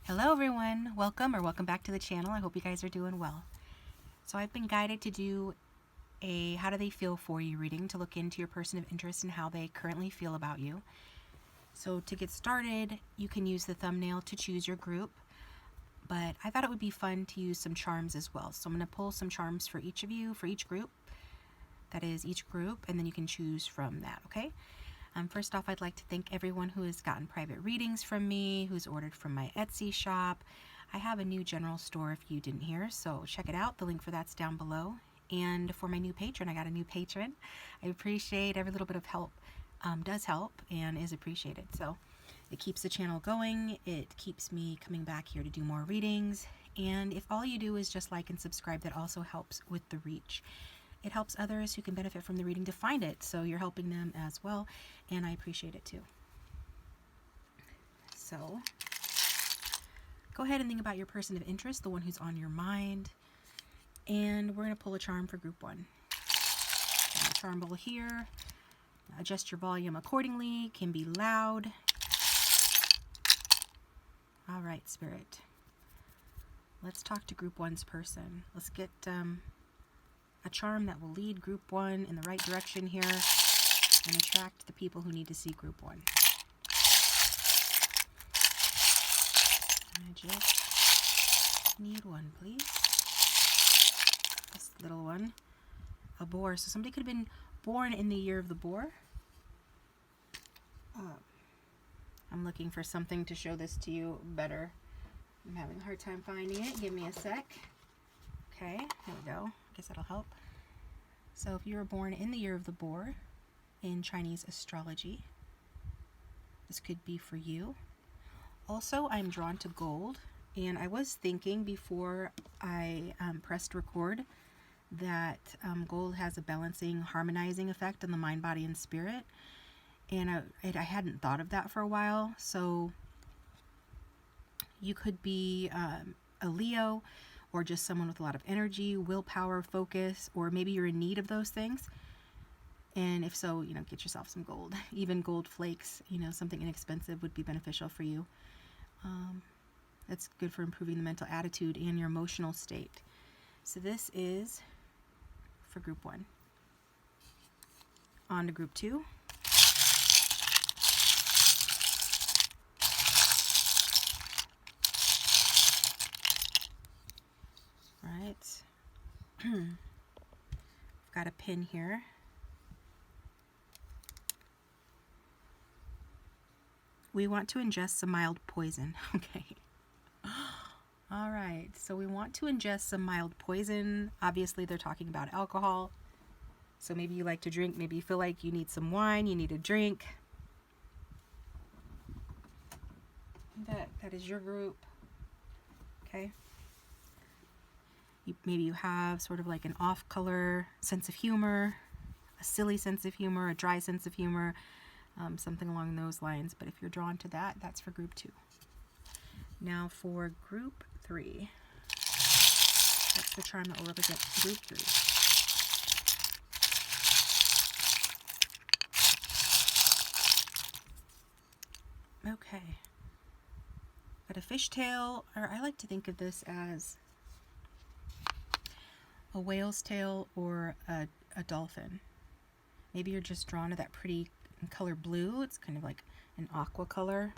Hello everyone, welcome back to the channel. I hope you guys are doing well. So I've been guided to do a how do they feel for you reading to look into your person of interest and how they currently feel about you. So to get started, you can use the thumbnail to choose your group, but I thought it would be fun to use some charms as well. So I'm going to pull some charms for each of you, for each group. That is each group, and then you can choose from that, okay? First off, I'd like to thank everyone who has gotten private readings from me, who's ordered from my Etsy shop. I have a new general store if you didn't hear, so check it out. The link for that's down below. And for my new patron, I got a new patron. I appreciate every little bit of help. Does help and is appreciated. So it keeps the channel going. It keeps me coming back here to do more readings. And if all you do is just like and subscribe, that also helps with the reach. It helps others who can benefit from the reading to find it, so you're helping them as well, and I appreciate it too. So, go ahead and think about your person of interest, the one who's on your mind, and we're going to pull a charm for group one. Got a charm bowl here. Adjust your volume accordingly, can be loud. All right, Spirit. Let's talk to group one's person. Let's get a charm that will lead group one in the right direction here and attract the people who need to see group one. I just need one, please. This little one. A boar. So somebody could have been born in the year of the boar. I'm looking for something to show this to you better. I'm having a hard time finding it. Give me a sec. Okay, here we go. I guess that'll help. So if you were born in the year of the boar in Chinese astrology, this could be for you. Also, I'm drawn to gold, and I was thinking before I pressed record that gold has a balancing, harmonizing effect on the mind, body, and spirit, and I hadn't thought of that for a while. So you could be a Leo, or just someone with a lot of energy, willpower, focus, or maybe you're in need of those things. And if so, get yourself some gold. Even gold flakes, something inexpensive would be beneficial for you. That's good for improving the mental attitude and your emotional state. So this is for group one. On to group two. Right. I've got a pin here. We want to ingest some mild poison. Okay. All right. So we want to ingest some mild poison. Obviously, they're talking about alcohol. So maybe you like to drink. Maybe you feel like you need some wine. You need a drink. That is your group. Okay. Maybe you have sort of like an off-color sense of humor, a silly sense of humor, a dry sense of humor, something along those lines. But if you're drawn to that, that's for group two. Now for group three. That's the charm that will represent group three. Okay. Got a fishtail, or I like to think of this as a whale's tail or a dolphin. Maybe you're just drawn to that pretty color blue. It's kind of like an aqua color.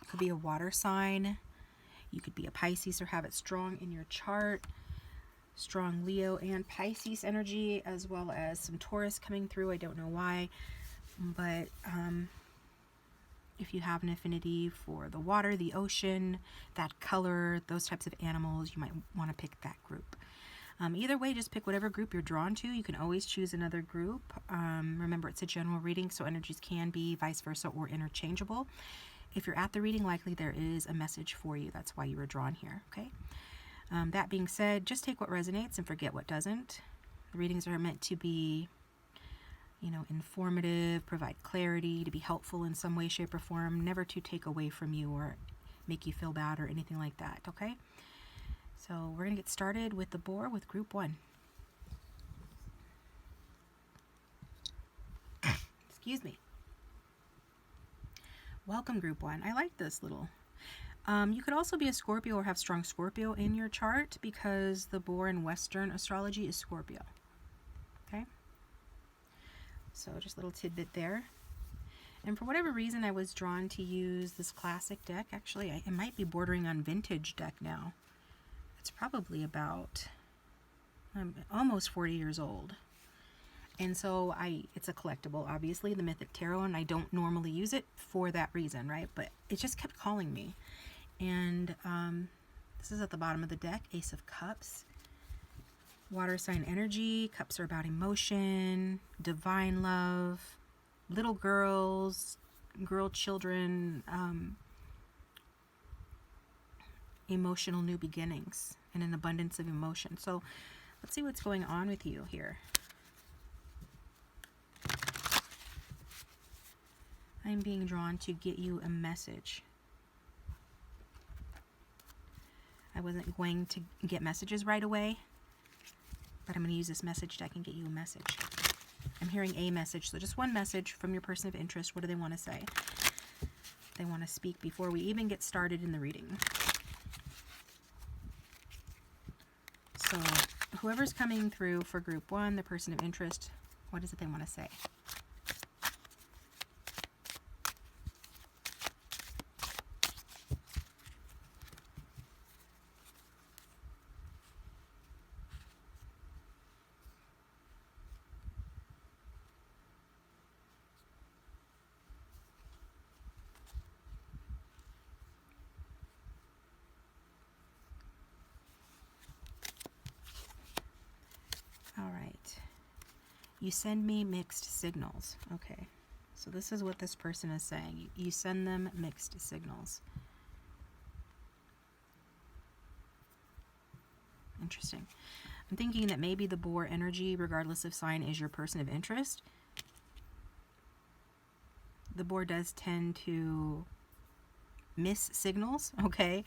It could be a water sign. You could be a Pisces or have it strong in your chart. Strong Leo and Pisces energy, as well as some Taurus coming through. I don't know why, but if you have an affinity for the water, the ocean, that color, those types of animals, you might want to pick that group. Either way, just pick whatever group you're drawn to. You can always choose another group. Remember, it's a general reading, so energies can be vice versa or interchangeable. If you're at the reading, likely there is a message for you. That's why you were drawn here, okay? That being said, just take what resonates and forget what doesn't. The readings are meant to be, informative, provide clarity, to be helpful in some way, shape, or form, never to take away from you or make you feel bad or anything like that, okay? So we're going to get started with the boar with group one. Excuse me. Welcome, group one. I like this little You could also be a Scorpio or have strong Scorpio in your chart because the boar in Western astrology is Scorpio. Okay? So just a little tidbit there. And for whatever reason, I was drawn to use this classic deck. Actually, it might be bordering on vintage deck now. It's probably about almost 40 years old. And so it's a collectible, obviously, the Mythic Tarot, and I don't normally use it for that reason, right? But it just kept calling me. And this is at the bottom of the deck, Ace of Cups. Water sign energy. Cups are about emotion, divine love, little girls, children, emotional new beginnings, and an abundance of emotion. So let's see what's going on with you here. I'm being drawn to get you a message. I wasn't going to get messages right away, but I'm going to use this message deck and get you a message. I'm hearing a message, so just one message from your person of interest. What do they want to say? They want to speak before we even get started in the reading. So whoever's coming through for group 1, the person of interest, what is it they want to say? All right. You send me mixed signals. Okay. So this is what this person is saying. You send them mixed signals. Interesting. I'm thinking that maybe the boar energy, regardless of sign, is your person of interest. The boar does tend to miss signals, okay?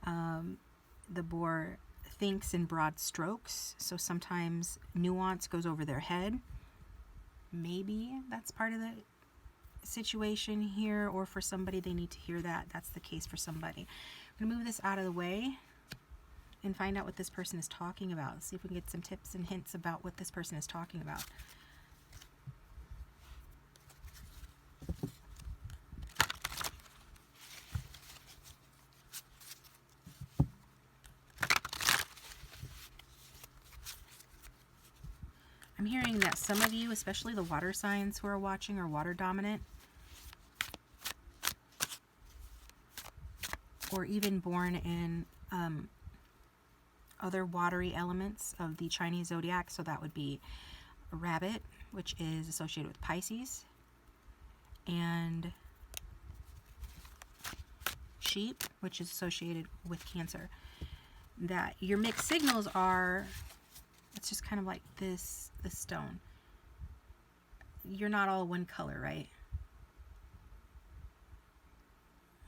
The boar thinks in broad strokes, so sometimes nuance goes over their head. Maybe that's part of the situation here, or for somebody they need to hear that. That's the case for somebody. I'm going to move this out of the way and find out what this person is talking about. See if we can get some tips and hints about what this person is talking about. I'm hearing that some of you, especially the water signs who are watching, are water dominant, or even born in other watery elements of the Chinese zodiac. So that would be a rabbit, which is associated with Pisces, and sheep, which is associated with Cancer. That your mixed signals are, it's just kind of like this stone. You're not all one color, right?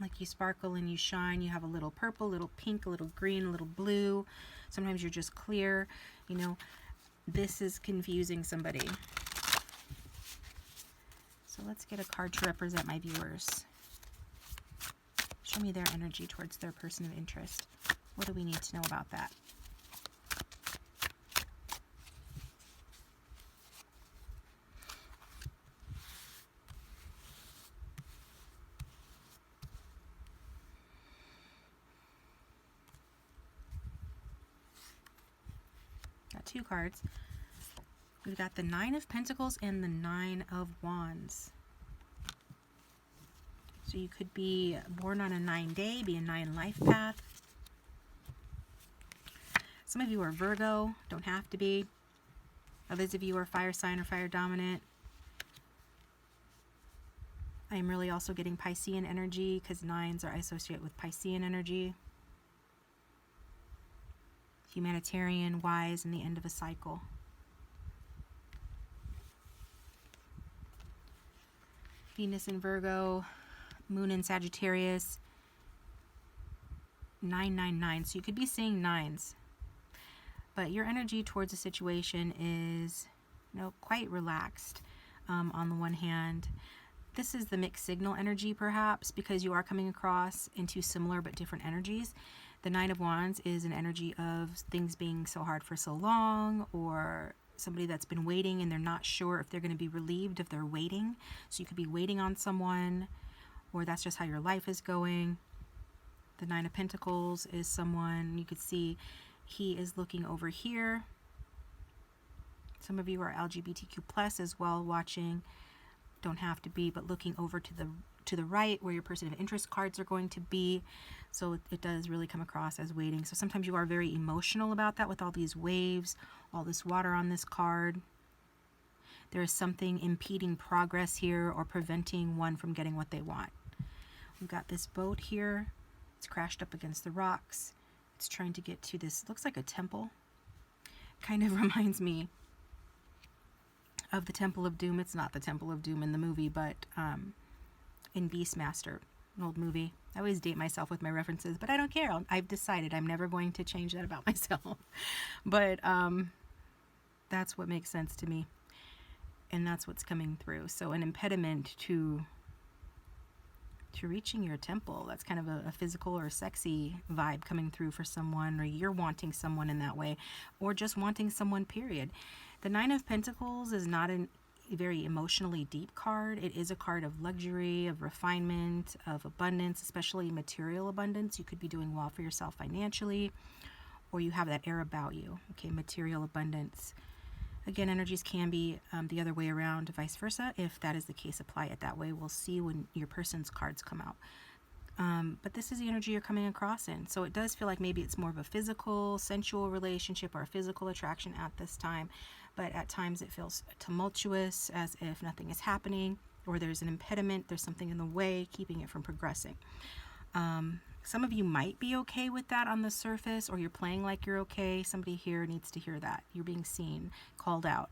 Like you sparkle and you shine. You have a little purple, a little pink, a little green, a little blue. Sometimes you're just clear. You know, this is confusing somebody. So let's get a card to represent my viewers. Show me their energy towards their person of interest. What do we need to know about that? Got 2 cards. We've got the 9 of Pentacles and the 9 of Wands. So you could be born on a 9-day, be a 9 life path. Some of you are Virgo, don't have to be. Others of you are fire sign or fire dominant. I am really also getting Piscean energy because 9s are associated with Piscean energy. Humanitarian, wise, and the end of a cycle. Venus in Virgo, Moon in Sagittarius, 999. So you could be seeing 9s. But your energy towards the situation is, quite relaxed. On the one hand, this is the mixed signal energy, perhaps, because you are coming across into similar but different energies. The Nine of Wands is an energy of things being so hard for so long, or somebody that's been waiting and they're not sure if they're going to be relieved if they're waiting. So you could be waiting on someone, or that's just how your life is going. The Nine of Pentacles is someone, you could see he is looking over here. Some of you are LGBTQ plus as well, watching. Don't have to be, but looking over to the right where your person of interest cards are going to be. So it does really come across as waiting. So sometimes you are very emotional about that with all these waves, all this water on this card. There is something impeding progress here or preventing one from getting what they want. We've got this boat here. It's crashed up against the rocks. It's trying to get to this, looks like a temple. Kind of reminds me of the Temple of Doom. It's not the Temple of Doom in the movie, but in Beastmaster, an old movie. I always date myself with my references, but I don't care. I've decided I'm never going to change that about myself. But that's what makes sense to me. And that's what's coming through. So an impediment to reaching your temple. That's kind of a physical or sexy vibe coming through for someone, or you're wanting someone in that way, or just wanting someone, period. The Nine of Pentacles is not a very emotionally deep card. It is a card of luxury, of refinement, of abundance, especially material abundance. You could be doing well for yourself financially, or you have that air about you. Okay, material abundance. Again, energies can be the other way around, vice versa. If that is the case, apply it that way. We'll see when your person's cards come out. But this is the energy you're coming across in. So it does feel like maybe it's more of a physical, sensual relationship or a physical attraction at this time. But at times it feels tumultuous, as if nothing is happening, or there's an impediment, there's something in the way keeping it from progressing. Some of you might be okay with that on the surface, or you're playing like you're okay. Somebody here needs to hear that. You're being seen, called out.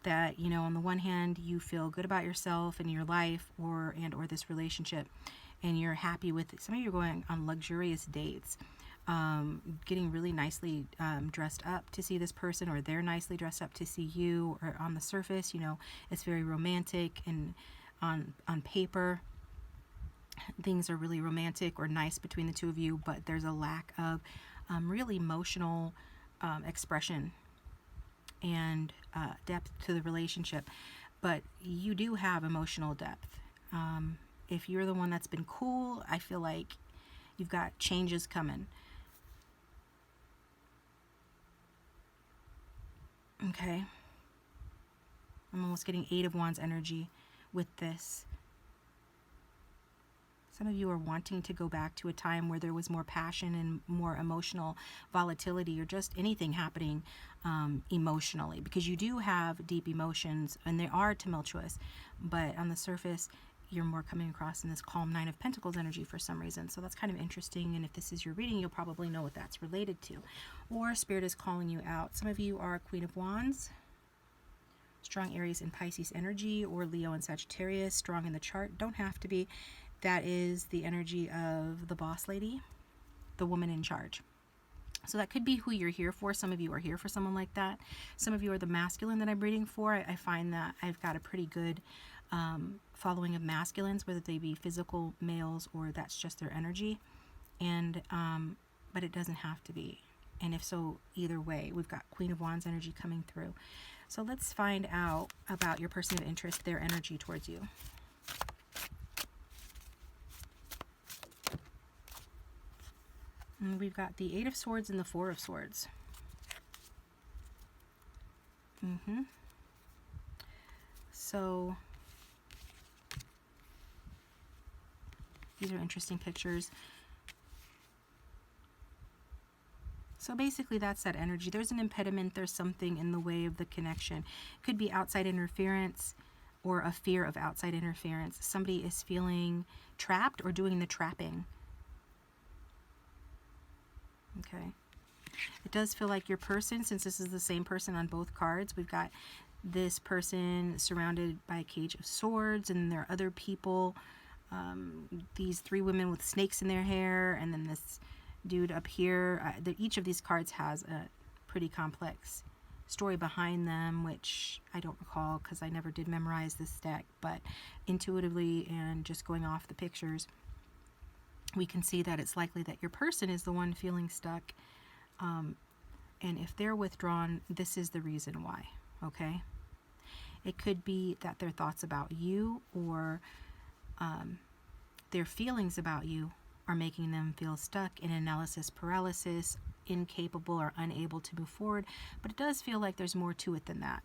That, you know, on the one hand, you feel good about yourself and your life or this relationship, and you're happy with it. Some of you are going on luxurious dates, getting really nicely dressed up to see this person, or they're nicely dressed up to see you, or on the surface, you know, it's very romantic, and on paper, things are really romantic or nice between the two of you, but there's a lack of real emotional expression and depth to the relationship. But you do have emotional depth. If you're the one that's been cool, I feel like you've got changes coming. Okay. I'm almost getting Eight of Wands energy with this. Some of you are wanting to go back to a time where there was more passion and more emotional volatility, or just anything happening emotionally, because you do have deep emotions and they are tumultuous, but on the surface you're more coming across in this calm Nine of Pentacles energy for some reason. So that's kind of interesting, and if this is your reading, you'll probably know what that's related to, or Spirit is calling you out. Some of you are Queen of Wands, strong Aries and Pisces energy, or Leo and Sagittarius, strong in the chart. Don't have to be. That is the energy of the boss lady, the woman in charge. So that could be who you're here for. Some of you are here for someone like that. Some of you are the masculine that I'm reading for. I find that I've got a pretty good following of masculines, whether they be physical males or that's just their energy. And but it doesn't have to be. And if so, either way, we've got Queen of Wands energy coming through. So let's find out about your person of interest, their energy towards you. And we've got the Eight of Swords and the Four of Swords. So these are interesting pictures. So basically that's that energy. There's an impediment. There's something in the way of the connection. Could be outside interference or a fear of outside interference. Somebody is feeling trapped or doing the trapping. Okay. It does feel like your person, since this is the same person on both cards, we've got this person surrounded by a cage of swords, and there are other people, these three women with snakes in their hair, and then this dude up here. Each of these cards has a pretty complex story behind them, which I don't recall because I never did memorize this deck, but intuitively and just going off the pictures, we can see that it's likely that your person is the one feeling stuck. And if they're withdrawn, this is the reason why, okay? It could be that their thoughts about you or their feelings about you are making them feel stuck in analysis paralysis, incapable or unable to move forward. But it does feel like there's more to it than that.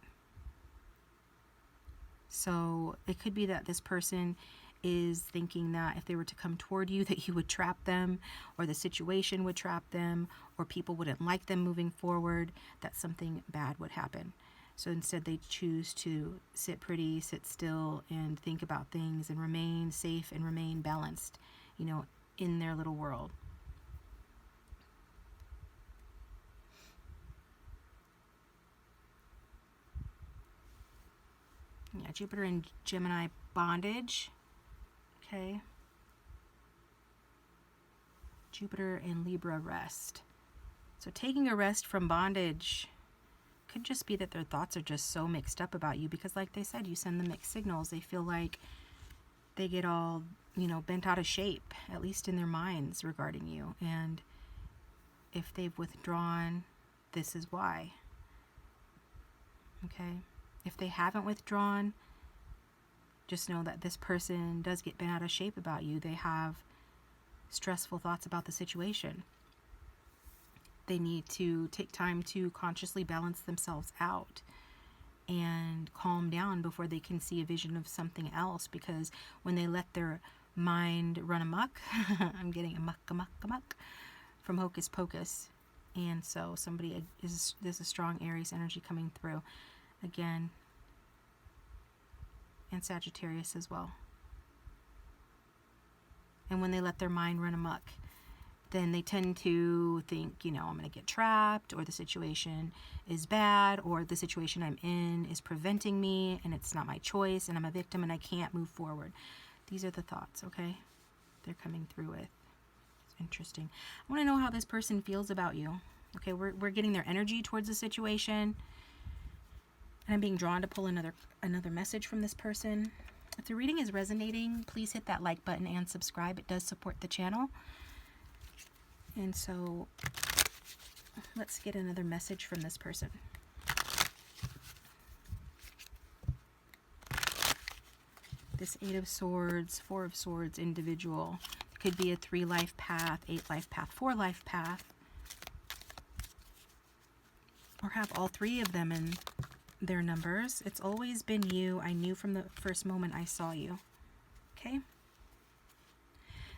So it could be that this person is thinking that if they were to come toward you, that you would trap them, or the situation would trap them, or people wouldn't like them moving forward, that something bad would happen. So instead they choose to sit pretty, sit still, and think about things and remain safe and remain balanced, you know, in their little world. Yeah, Jupiter and Gemini bondage. Okay. Jupiter and Libra rest. So taking a rest from bondage could just be that their thoughts are just so mixed up about you, because like they said, you send them mixed signals. They feel like they get all, you know, bent out of shape, at least in their minds regarding you. And if they've withdrawn, this is why. Okay? If they haven't withdrawn, just know that this person does get bent out of shape about you. They have stressful thoughts about the situation. They need to take time to consciously balance themselves out and calm down before they can see a vision of something else, because when they let their mind run amok, I'm getting amok from Hocus Pocus, and so there's a strong Aries energy coming through again, and Sagittarius as well. And when they let their mind run amok, then they tend to think, you know, I'm going to get trapped, or the situation is bad, or the situation I'm in is preventing me and it's not my choice and I'm a victim and I can't move forward. These are the thoughts, okay? They're coming through with. It's interesting. I want to know how this person feels about you. Okay, we're getting their energy towards the situation. And I'm being drawn to pull another message from this person. If the reading is resonating, please hit that like button and subscribe. It does support the channel. And so let's get another message from this person. This 8 of Swords, 4 of Swords individual. It could be a 3-life path, 8-life path, 4-life path. Or have all 3 of them in their numbers. It's always been you. I knew from the first moment I saw you. Okay?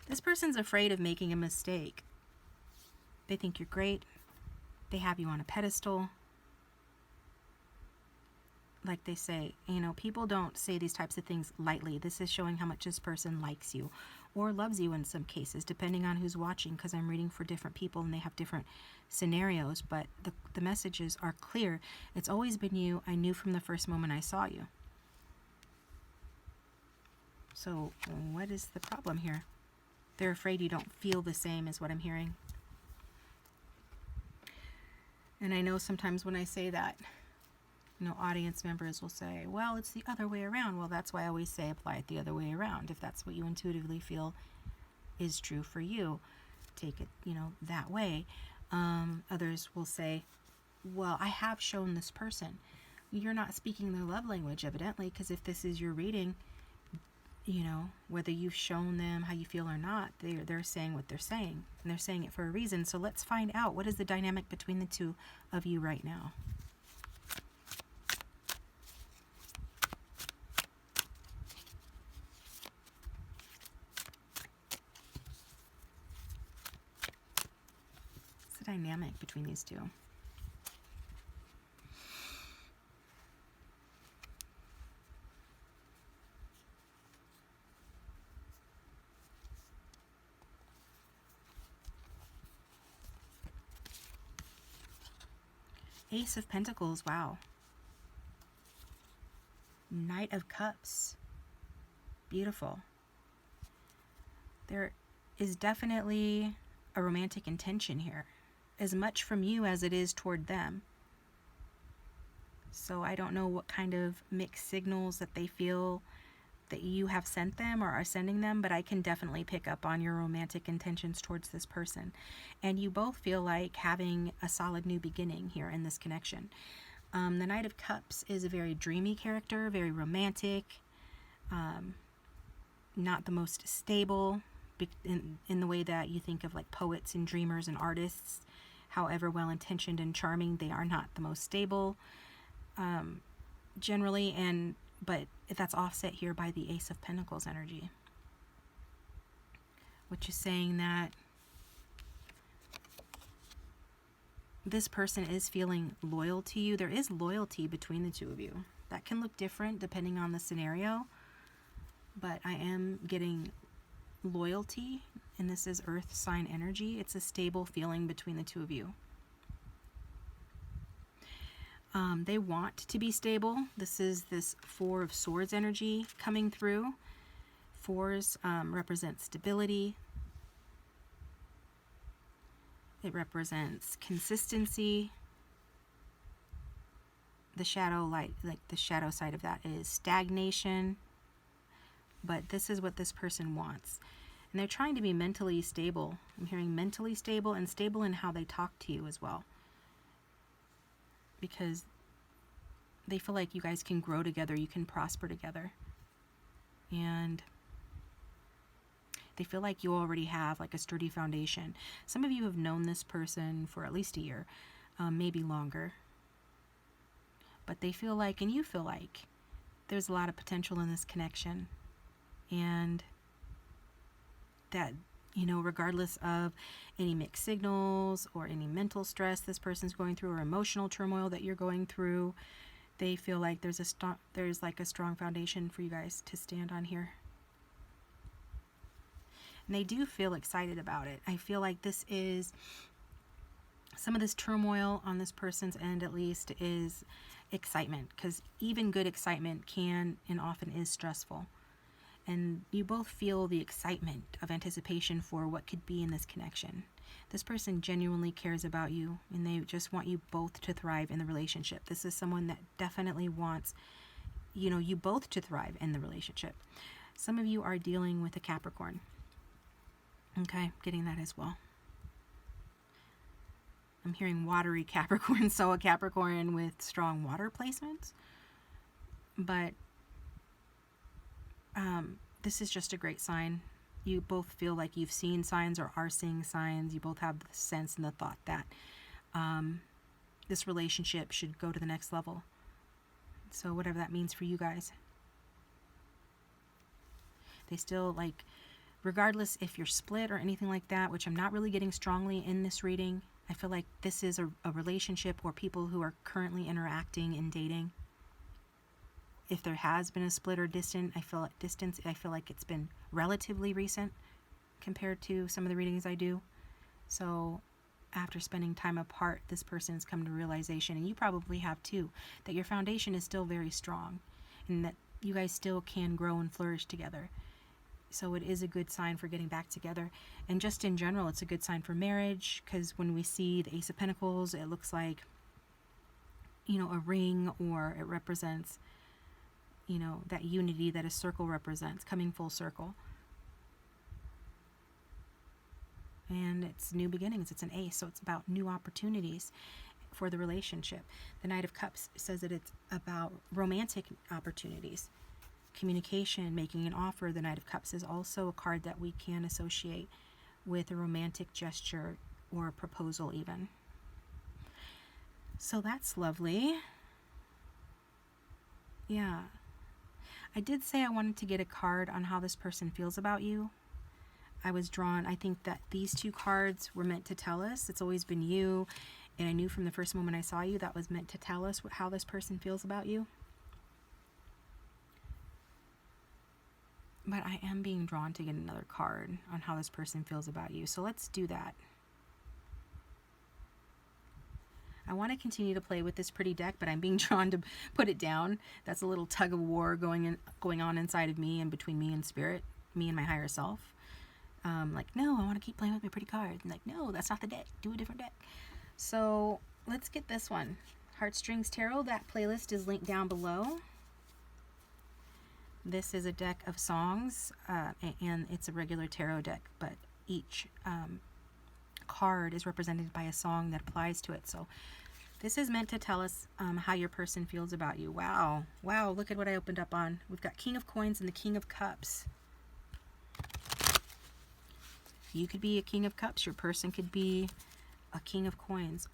This person's afraid of making a mistake. They think you're great. They have you on a pedestal. Like they say, you know, people don't say these types of things lightly. This is showing how much this person likes you or loves you in some cases, depending on who's watching, because I'm reading for different people and they have different scenarios, but the messages are clear. It's always been you. I knew from the first moment I saw you. So what is the problem here? They're afraid you don't feel the same, is what I'm hearing. And I know sometimes when I say that, you know, audience members will say, well, it's the other way around. Well, that's why I always say apply it the other way around. If that's what you intuitively feel is true for you, take it, you know, that way. Others will say, well, I have shown this person. You're not speaking their love language, evidently, because if this is your reading, you know, whether you've shown them how you feel or not, they're saying what they're saying, and they're saying it for a reason. So let's find out, what is the dynamic between the two of you right now? What's the dynamic between these two? Ace of Pentacles, wow. Knight of Cups, beautiful. There is definitely a romantic intention here, as much from you as it is toward them. So I don't know what kind of mixed signals that they feel that you have sent them or are sending them, but I can definitely pick up on your romantic intentions towards this person. And you both feel like having a solid new beginning here in this connection. The Knight of Cups is a very dreamy character, very romantic, not the most stable in the way that you think of like poets and dreamers and artists. However well-intentioned and charming, they are not the most stable generally, but that's offset here by the Ace of Pentacles energy, which is saying that this person is feeling loyal to you. There is loyalty between the two of you. That can look different depending on the scenario, but I am getting loyalty, and this is earth sign energy. It's a stable feeling between the two of you. They want to be stable. This is this Four of Swords energy coming through. Fours represent stability. It represents consistency. The shadow light, like the shadow side of that, is stagnation. But this is what this person wants. And they're trying to be mentally stable. I'm hearing mentally stable and stable in how they talk to you as well. Because they feel like you guys can grow together, you can prosper together. And they feel like you already have like a sturdy foundation. Some of you have known this person for at least a year, maybe longer. But they feel like, and you feel like, there's a lot of potential in this connection. And that, you know, regardless of any mixed signals or any mental stress this person's going through or emotional turmoil that you're going through, they feel like there's like a strong foundation for you guys to stand on here. And they do feel excited about it. I feel like this is, some of this turmoil on this person's end at least is excitement, because even good excitement can and often is stressful. And you both feel the excitement of anticipation for what could be in this connection. This person genuinely cares about you, and they just want you both to thrive in the relationship. This is someone that definitely wants, you know, you both to thrive in the relationship. Some of you are dealing with a Capricorn. Okay, getting that as well. I'm hearing watery Capricorn, so a Capricorn with strong water placements. But this is just a great sign. You both feel like you've seen signs or are seeing signs. You both have the sense and the thought that this relationship should go to the next level. So whatever that means for you guys. They still, like, regardless if you're split or anything like that, which I'm not really getting strongly in this reading, I feel like this is a relationship or people who are currently interacting and dating. If there has been a split or distance, I feel like it's been relatively recent compared to some of the readings I do. So after spending time apart, this person has come to realization, and you probably have too, that your foundation is still very strong and that you guys still can grow and flourish together. So it is a good sign for getting back together. And just in general, it's a good sign for marriage, because when we see the Ace of Pentacles, it looks like, you know, a ring, or it represents, you know, that unity that a circle represents, coming full circle. And it's new beginnings. It's an ace, so it's about new opportunities for the relationship. The Knight of Cups says that it's about romantic opportunities, communication, making an offer. The Knight of Cups is also a card that we can associate with a romantic gesture or a proposal even. So that's lovely. Yeah. I did say I wanted to get a card on how this person feels about you. I was drawn, I think that these two cards were meant to tell us. It's always been you, and I knew from the first moment I saw you that was meant to tell us how this person feels about you. But I am being drawn to get another card on how this person feels about you. So let's do that. I want to continue to play with this pretty deck, but I'm being drawn to put it down. That's a little tug of war going on inside of me and between me and spirit, me and my higher self. Like, no, I want to keep playing with my pretty card. And like, no, that's not the deck. Do a different deck. So let's get this one. Heartstrings Tarot, that playlist is linked down below. This is a deck of songs, and it's a regular tarot deck, but each card is represented by a song that applies to it. So this is meant to tell us how your person feels about you. Wow. Wow, look at what I opened up on. We've got King of Coins and the King of Cups. You could be a King of Cups. Your person could be a King of Coins.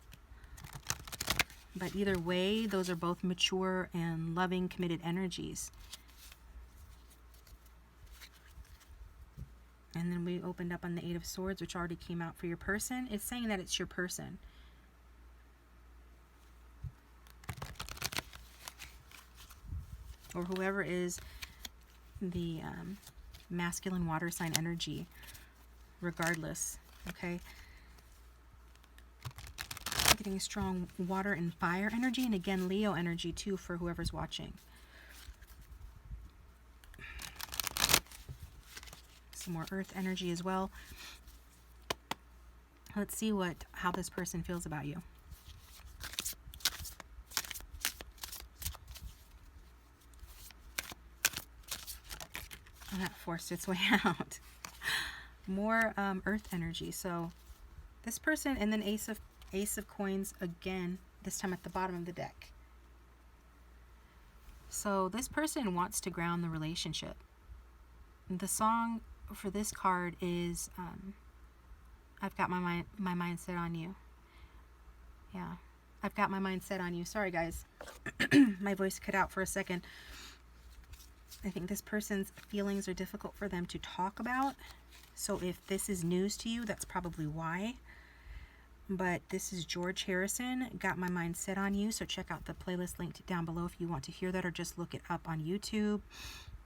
But either way, those are both mature and loving, committed energies. And then we opened up on the Eight of Swords, which already came out for your person. It's saying that it's your person. Or whoever is the masculine water sign energy, regardless, okay? I'm getting strong water and fire energy, and again, Leo energy too for whoever's watching. Some more earth energy as well. Let's see how this person feels about you. That forced its way out. More earth energy. So this person, and then Ace of Coins again, this time at the bottom of the deck. So this person wants to ground the relationship. The song for this card is I've got my mind set on you. Yeah, I've got my mind set on you. Sorry guys, my voice cut out for a second. I think this person's feelings are difficult for them to talk about. So if this is news to you, that's probably why. But this is George Harrison, Got My Mind Set on You. So check out the playlist linked down below if you want to hear that, or just look it up on YouTube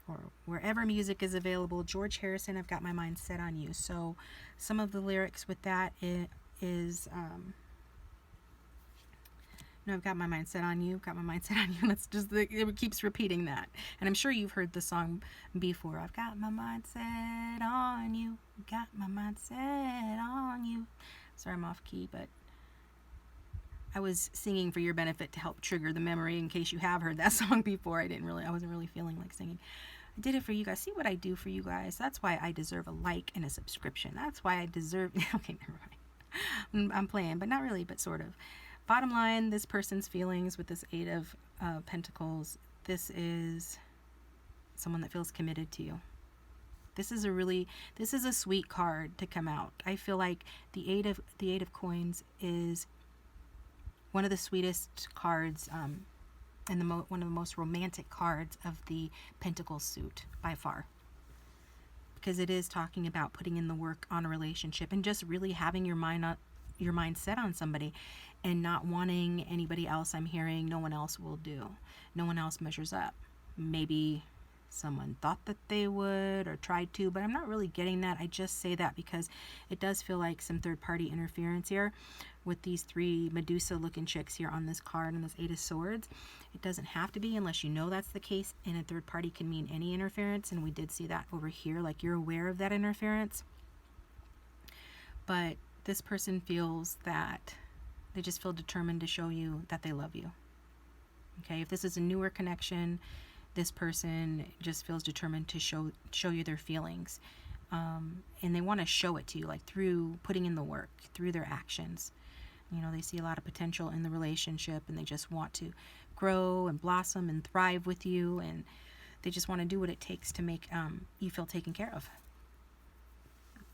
or wherever music is available. George Harrison, I've Got My Mind Set on You. So some of the lyrics with that is no, I've got my mind set on you, got my mind set on you. That's just, it keeps repeating that. And I'm sure you've heard the song before. I've got my mind set on you, got my mind set on you. Sorry, I'm off key, but I was singing for your benefit to help trigger the memory in case you have heard that song before. I wasn't really feeling like singing. I did it for you guys. See what I do for you guys? That's why I deserve a like and a subscription. That's why I deserve, okay, never mind. I'm playing, but not really, but sort of. Bottom line, this person's feelings with this Eight of Pentacles, this is someone that feels committed to you. This is a sweet card to come out. I feel like the Eight of Coins is one of the sweetest cards, and one of the most romantic cards of the Pentacles suit by far. Because it is talking about putting in the work on a relationship and just really having your mind set on somebody and not wanting anybody else. I'm hearing no one else will do. No one else measures up. Maybe someone thought that they would or tried to, but I'm not really getting that. I just say that because it does feel like some third-party interference here with these three Medusa looking chicks here on this card and this Eight of Swords. It doesn't have to be unless you know that's the case, and a third party can mean any interference, and we did see that over here, like you're aware of that interference. But this person feels that they just feel determined to show you that they love you. Okay, if this is a newer connection, this person just feels determined to show you their feelings. And they want to show it to you, like through putting in the work, through their actions. You know, they see a lot of potential in the relationship, and they just want to grow and blossom and thrive with you, and they just want to do what it takes to make you feel taken care of.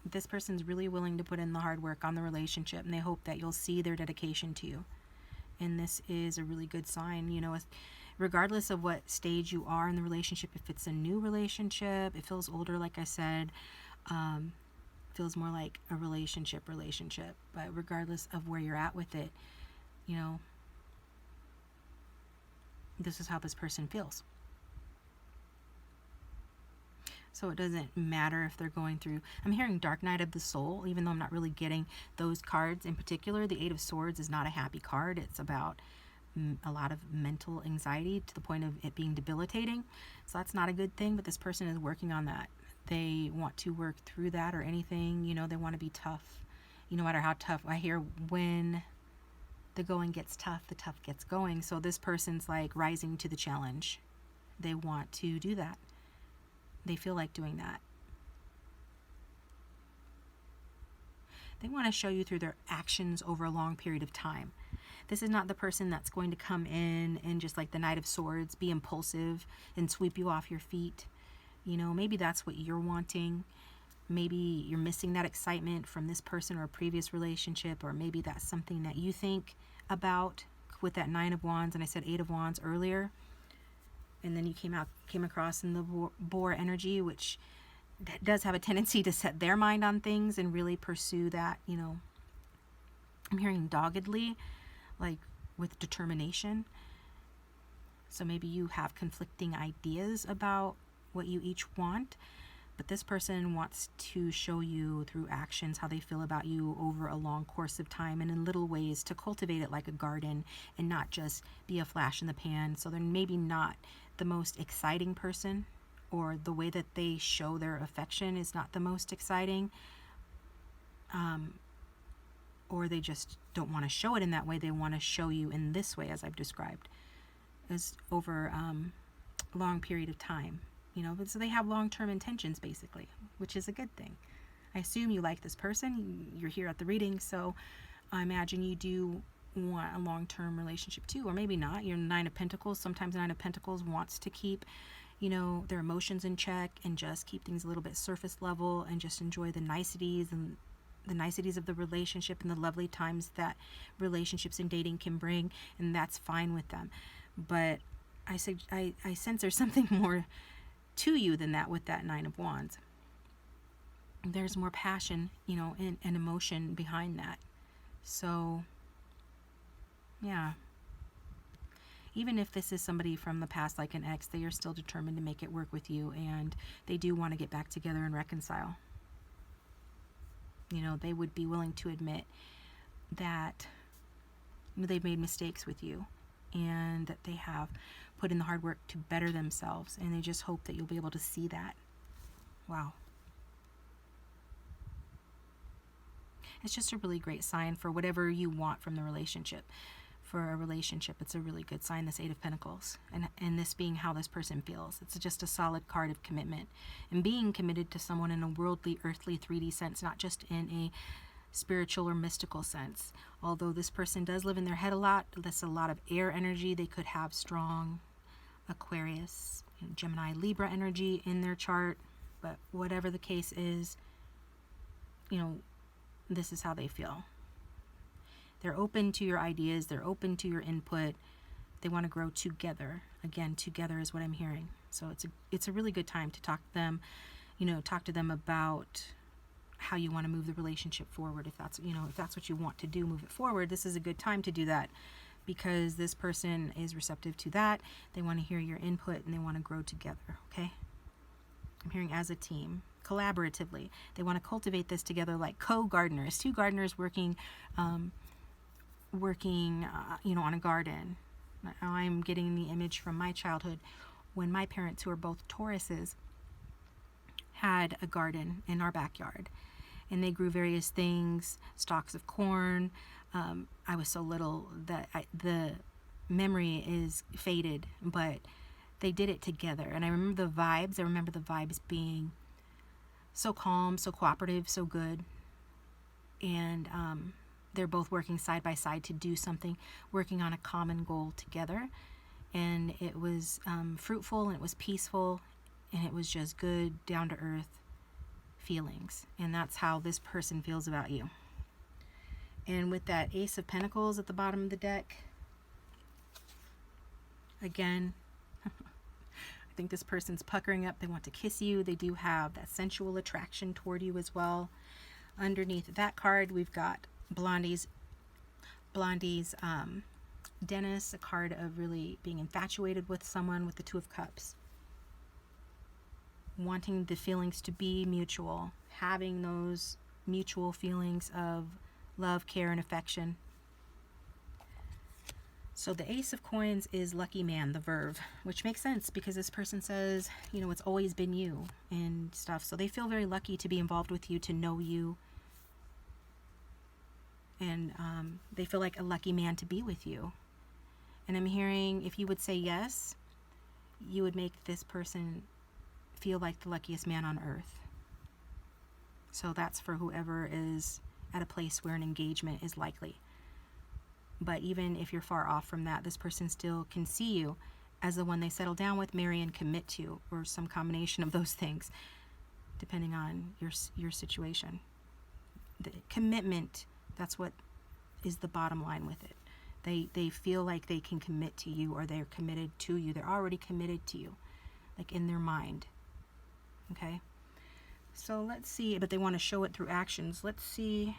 This person's really willing to put in the hard work on the relationship, and they hope that you'll see their dedication to you. And this is a really good sign, you know, regardless of what stage you are in the relationship. If it's a new relationship, it feels older, like I said, feels more like a relationship, but regardless of where you're at with it, you know, this is how this person feels. So it doesn't matter if they're going through, I'm hearing Dark Night of the Soul, even though I'm not really getting those cards in particular. The Eight of Swords is not a happy card. It's about a lot of mental anxiety to the point of it being debilitating. So that's not a good thing, but this person is working on that. They want to work through that or anything, you know, they want to be tough. You know, no matter how tough. I hear when the going gets tough, the tough gets going. So this person's like rising to the challenge. They want to do that. They feel like doing that. They want to show you through their actions over a long period of time. This is not the person that's going to come in and just like the Knight of Swords, be impulsive and sweep you off your feet. You know, maybe that's what you're wanting. Maybe you're missing that excitement from this person or a previous relationship, or maybe that's something that you think about with that Nine of Wands, and I said Eight of Wands earlier. And then you came across in the boar energy, which does have a tendency to set their mind on things and really pursue that, you know. I'm hearing doggedly, like with determination. So maybe you have conflicting ideas about what you each want, but this person wants to show you through actions how they feel about you over a long course of time, and in little ways to cultivate it like a garden and not just be a flash in the pan. So they're maybe not the most exciting person, or the way that they show their affection is not the most exciting, or they just don't want to show it in that way. They want to show you in this way, as I've described, as over a long period of time, you know. So they have long-term intentions basically, which is a good thing. I assume you like this person. You're here at the reading, so I imagine you do want a long-term relationship too, or maybe not. You're Nine of Pentacles. Sometimes Nine of Pentacles wants to keep, you know, their emotions in check and just keep things a little bit surface level and just enjoy the niceties and the niceties of the relationship and the lovely times that relationships and dating can bring, and that's fine with them. But I sense there's something more to you than that with that Nine of Wands. There's more passion, you know, and emotion behind that. So yeah, even if this is somebody from the past, like an ex, they are still determined to make it work with you, and they do want to get back together and reconcile. You know, they would be willing to admit that they've made mistakes with you and that they have put in the hard work to better themselves, and they just hope that you'll be able to see that. Wow. It's just a really great sign for whatever you want from the relationship. For a relationship, it's a really good sign, this Eight of Pentacles, and this being how this person feels. It's just a solid card of commitment and being committed to someone in a worldly, earthly, 3D sense, not just in a spiritual or mystical sense. Although this person does live in their head a lot, that's a lot of air energy. They could have strong Aquarius, Gemini, Libra energy in their chart, but whatever the case is, you know, this is how they feel. They're open to your ideas. They're open to your input. They want to grow together. Again, together is what I'm hearing. So it's a really good time to talk to them, you know, talk to them about how you want to move the relationship forward. If that's, you know, if that's what you want to do, move it forward. This is a good time to do that, because this person is receptive to that. They want to hear your input and they want to grow together. Okay. I'm hearing as a team, collaboratively. They want to cultivate this together like co-gardeners, two gardeners working, you know, on a garden. I'm getting the image from my childhood when my parents, who are both Tauruses, had a garden in our backyard, and they grew various things, stalks of corn. I was so little that the memory is faded, but they did it together, and I remember the vibes. I remember the vibes being so calm, so cooperative, so good, and they're both working side by side to do something, working on a common goal together. And it was fruitful, and it was peaceful, and it was just good, down to earth feelings. And that's how this person feels about you. And with that Ace of Pentacles at the bottom of the deck, again, I think this person's puckering up. They want to kiss you. They do have that sensual attraction toward you as well. Underneath that card, we've got Blondie's Dennis, a card of really being infatuated with someone, with the Two of Cups. Wanting the feelings to be mutual, having those mutual feelings of love, care, and affection. So the Ace of Coins is lucky man, the verve, which makes sense because this person says, you know, it's always been you and stuff. So they feel very lucky to be involved with you, to know you. and they feel like a lucky man to be with you. And I'm hearing if you would say yes, you would make this person feel like the luckiest man on earth. So that's for whoever is at a place where an engagement is likely. But even if you're far off from that, this person still can see you as the one they settle down with, marry, and commit to, or some combination of those things, depending on your situation. The commitment, that's what is the bottom line with it. They feel like they can commit to you, or they're committed to you. They're already committed to you, like in their mind. Okay? So let's see, but they want to show it through actions. Let's see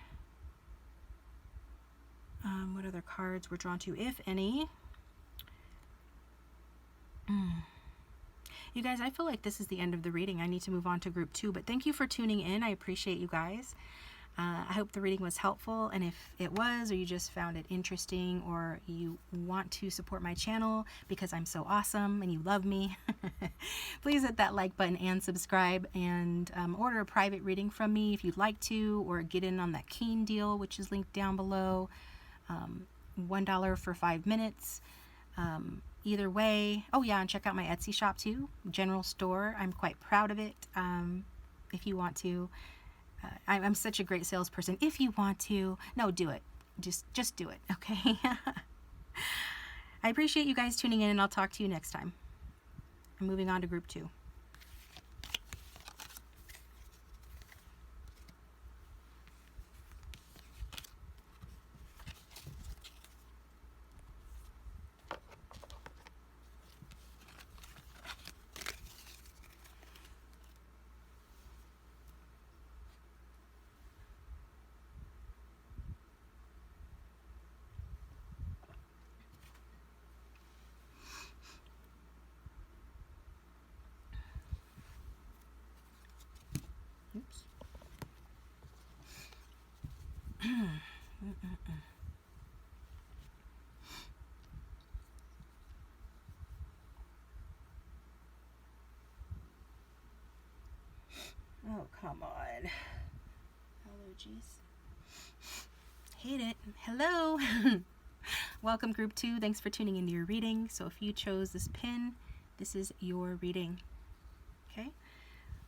what other cards we're drawn to, if any. You guys, I feel like this is the end of the reading. I need to move on to group 2, but thank you for tuning in. I appreciate you guys. I hope the reading was helpful, and if it was, or you just found it interesting, or you want to support my channel because I'm so awesome and you love me, please hit that like button and subscribe, and order a private reading from me if you'd like to, or get in on that Keen deal, which is linked down below. $1 for 5 minutes. Either way. Oh yeah, and check out my Etsy shop too, general store. I'm quite proud of it. If you want to. I'm such a great salesperson. If you want to, no, do it. Just do it, okay? I appreciate you guys tuning in, and I'll talk to you next time. I'm moving on to group 2. Oops. Oh, come on. Allergies. Hate it. Hello. Welcome, group 2. Thanks for tuning into your reading. So if you chose this pin, this is your reading. Okay?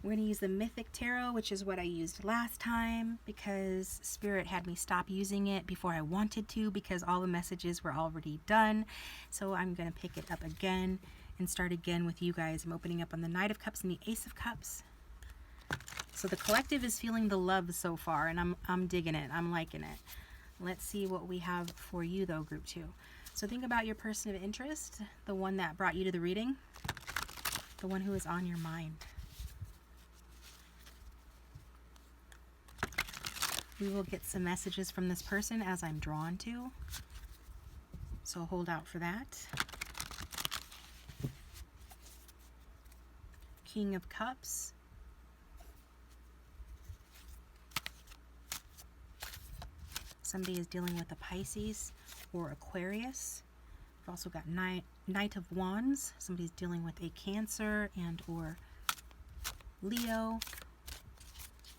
We're going to use the Mythic Tarot, which is what I used last time, because Spirit had me stop using it before I wanted to, because all the messages were already done. So I'm going to pick it up again and start again with you guys. I'm opening up on the Knight of Cups and the Ace of Cups. So the collective is feeling the love so far, and I'm digging it. I'm liking it. Let's see what we have for you, though, group 2. So think about your person of interest, the one that brought you to the reading, the one who is on your mind. We will get some messages from this person as I'm drawn to, so hold out for that. King of Cups. Somebody is dealing with a Pisces or Aquarius. We've also got Knight of Wands. Somebody's dealing with a Cancer and or Leo.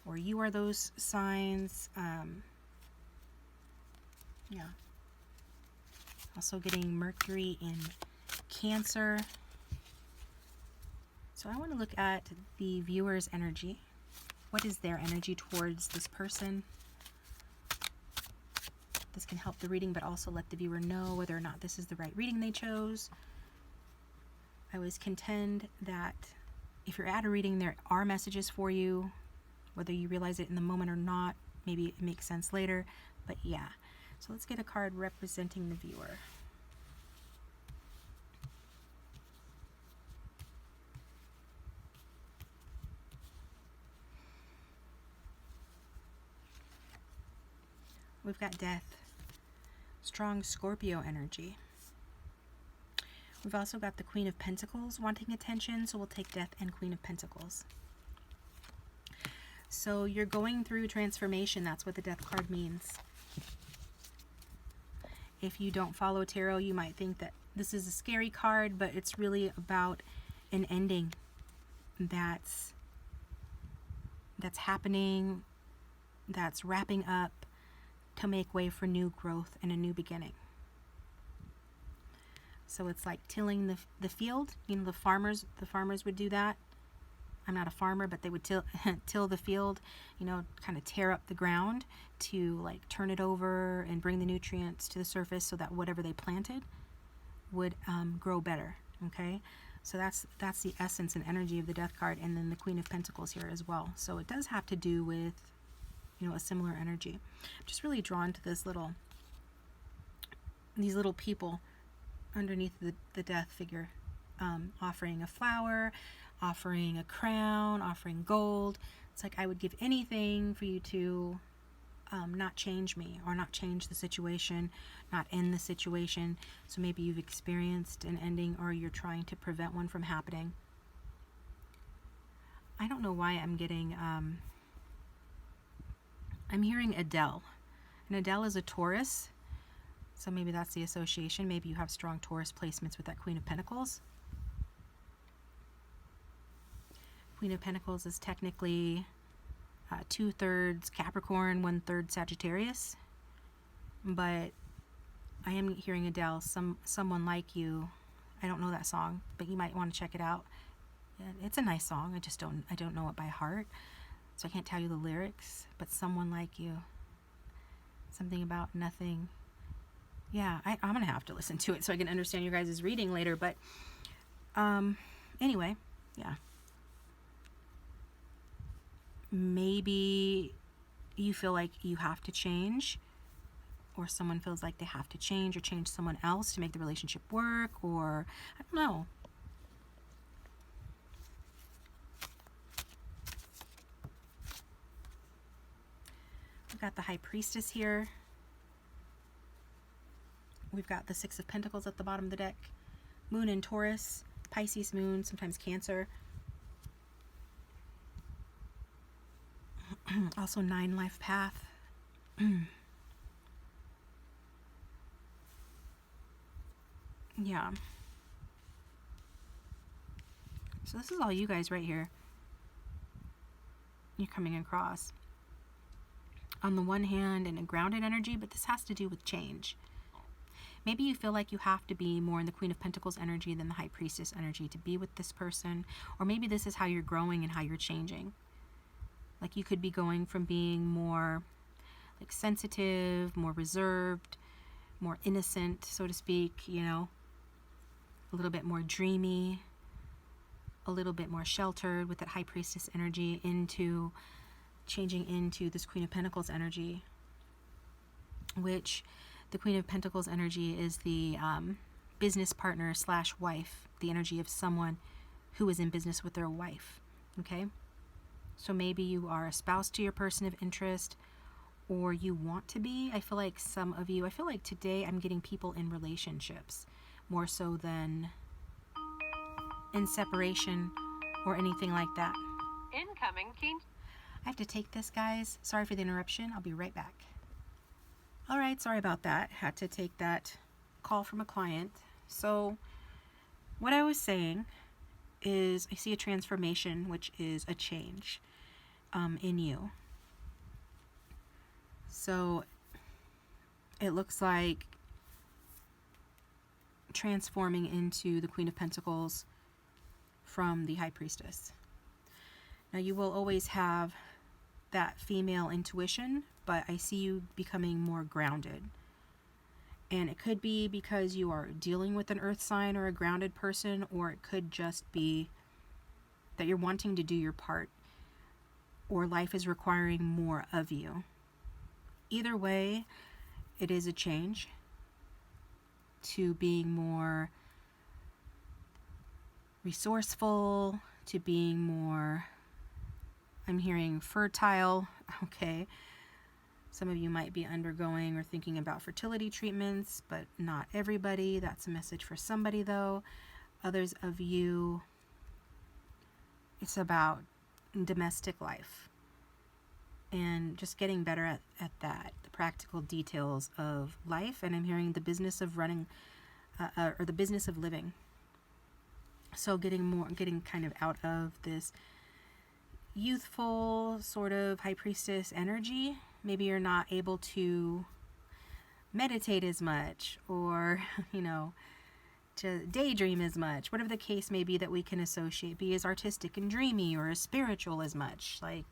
Or you are those signs. Yeah. Also getting Mercury in Cancer. So I want to look at the viewer's energy. What is their energy towards this person? This can help the reading, but also let the viewer know whether or not this is the right reading they chose. I always contend that if you're at a reading, there are messages for you, whether you realize it in the moment or not. Maybe it makes sense later, but yeah. So let's get a card representing the viewer. We've got Death. Strong Scorpio energy. We've also got the Queen of Pentacles wanting attention, so we'll take Death and Queen of Pentacles. So you're going through transformation. That's what the Death card means. If you don't follow tarot, you might think that this is a scary card, but it's really about an ending that's happening, that's wrapping up, to make way for new growth and a new beginning. So it's like tilling the field. You know, the farmers would do that. I'm not a farmer, but they would till the field, you know, kind of tear up the ground to like turn it over and bring the nutrients to the surface so that whatever they planted would grow better. Okay, so that's the essence and energy of the Death card, and then the Queen of Pentacles here as well. So it does have to do with, you know, a similar energy. I'm just really drawn to these little people underneath the Death figure, offering a flower, offering a crown, offering gold. It's like, I would give anything for you to not change me, or not change the situation, not end the situation. So maybe you've experienced an ending, or you're trying to prevent one from happening. I don't know why I'm getting, I'm hearing Adele. And Adele is a Taurus. So maybe that's the association. Maybe you have strong Taurus placements with that Queen of Pentacles. Queen of Pentacles is technically 2/3 Capricorn, 1/3 Sagittarius. But I am hearing Adele, someone like you. I don't know that song, but you might want to check it out. It's a nice song. I don't know it by heart, so I can't tell you the lyrics. But someone like you. Something about nothing. Yeah, I'm gonna have to listen to it so I can understand your guys' reading later. But anyway, yeah. Maybe you feel like you have to change, or someone feels like they have to change, or change someone else to make the relationship work, or I don't know. We've got the High Priestess here. We've got the Six of Pentacles at the bottom of the deck. Moon in Taurus, Pisces moon, sometimes Cancer. Also 9 life path. Yeah. So this is all you guys right here. You're coming across. On the one hand, in a grounded energy, but this has to do with change. Maybe you feel like you have to be more in the Queen of Pentacles energy than the High Priestess energy to be with this person. Or maybe this is how you're growing and how you're changing. Like you could be going from being more like sensitive, more reserved, more innocent, so to speak, you know, a little bit more dreamy, a little bit more sheltered with that High Priestess energy, into changing into this Queen of Pentacles energy, which the Queen of Pentacles energy is the business partner / wife, the energy of someone who is in business with their wife. Okay, so maybe you are a spouse to your person of interest, or you want to be. I feel like some of you, I feel like today I'm getting people in relationships more so than in separation or anything like that. Incoming keen. I have to take this, guys. Sorry for the interruption. I'll be right back. All right, sorry about that. Had to take that call from a client. So what I was saying is I see a transformation, which is a change in you. So it looks like transforming into the Queen of Pentacles from the High Priestess. Now you will always have that female intuition, but I see you becoming more grounded. And it could be because you are dealing with an earth sign or a grounded person, or it could just be that you're wanting to do your part, or life is requiring more of you. Either way, it is a change to being more resourceful, to being more, I'm hearing fertile. Okay. Some of you might be undergoing or thinking about fertility treatments, but not everybody. That's a message for somebody though. Others of you, it's about domestic life and just getting better at that, the practical details of life. And I'm hearing the business of running or the business of living. So getting kind of out of this youthful sort of High Priestess energy maybe you're not able to meditate as much, or, to daydream as much, whatever the case may be that we can associate, be as artistic and dreamy or as spiritual as much. Like,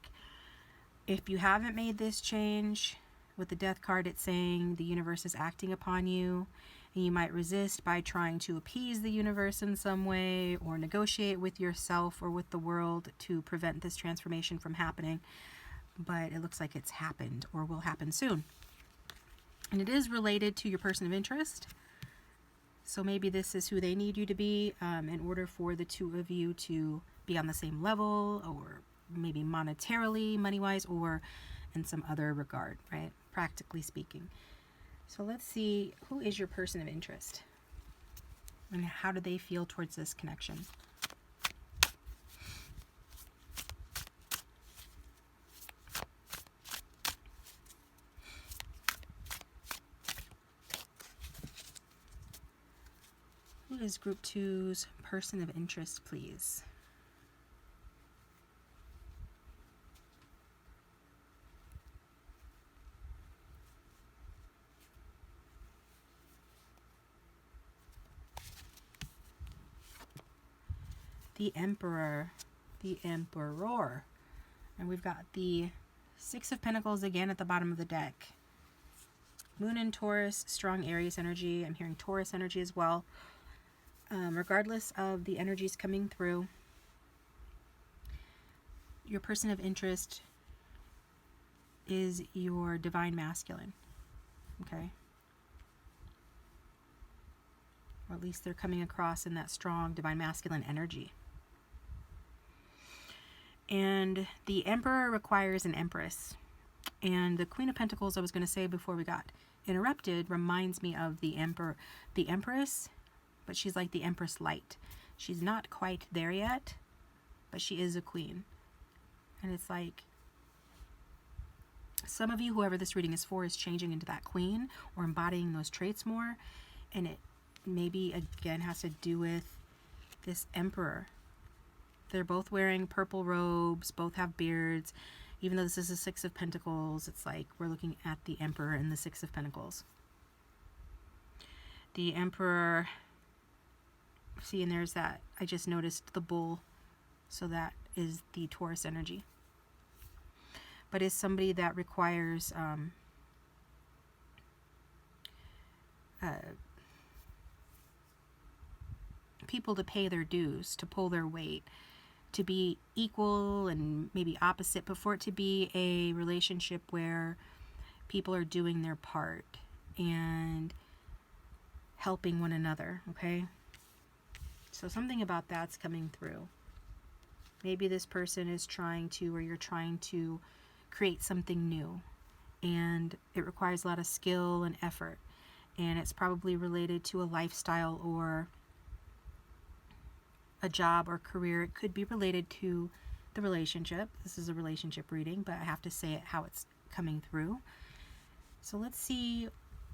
if you haven't made this change, with the Death card, it's saying the universe is acting upon you, and you might resist by trying to appease the universe in some way, or negotiate with yourself or with the world to prevent this transformation from happening. But it looks like it's happened or will happen soon. And it is related to your person of interest. So maybe this is who they need you to be in order for the two of you to be on the same level, or maybe monetarily, money-wise, or in some other regard, right? Practically speaking. So let's see, who is your person of interest? And how do they feel towards this connection? Who is Group 2's person of interest, please? The Emperor, the Emperor. And we've got the Six of Pentacles again at the bottom of the deck. Moon in Taurus, strong Aries energy. I'm hearing Taurus energy as well. Regardless of the energies coming through, your person of interest is your divine masculine. Okay? Or at least they're coming across in that strong divine masculine energy. And the Emperor requires an Empress. And the Queen of Pentacles, I was going to say before we got interrupted, reminds me of the Empress, but she's like the Empress Light. She's not quite there yet, but she is a queen. And it's like, some of you, whoever this reading is for, is changing into that queen or embodying those traits more. And it maybe, again, has to do with this Emperor. They're both wearing purple robes, both have beards. Even though this is a Six of Pentacles, it's like we're looking at the Emperor and the Six of Pentacles. The Emperor, see, and there's that, I just noticed the bull, so that is the Taurus energy. But is somebody that requires people to pay their dues, to pull their weight, to be equal and maybe opposite, but for it to be a relationship where people are doing their part and helping one another, okay? So something about that's coming through. Maybe this person is trying to, or you're trying to create something new, and it requires a lot of skill and effort, and it's probably related to a lifestyle or a job or career. It could be related to the relationship. This is a relationship reading, but I have to say it how it's coming through. So let's see.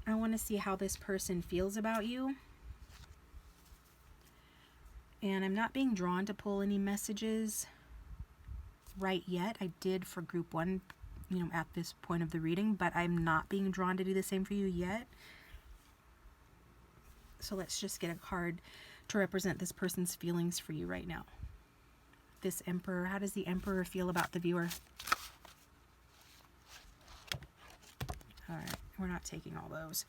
I want to see how this person feels about you. And I'm not being drawn to pull any messages right yet. I did for group 1, at this point of the reading, but I'm not being drawn to do the same for you yet. So let's just get a card to represent this person's feelings for you right now. This Emperor, how does the Emperor feel about the viewer? All right, we're not taking all those.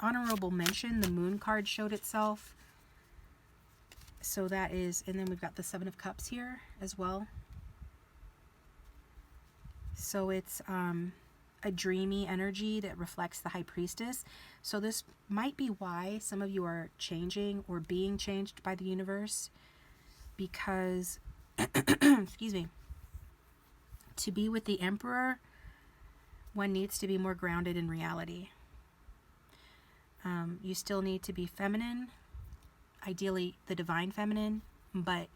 Honorable mention, the Moon card showed itself. So that is, and then we've got the Seven of Cups here as well. So it's a dreamy energy that reflects the High Priestess. So this might be why some of you are changing or being changed by the universe, because excuse me, to be with the Emperor, one needs to be more grounded in reality. You still need to be feminine, ideally the divine feminine, but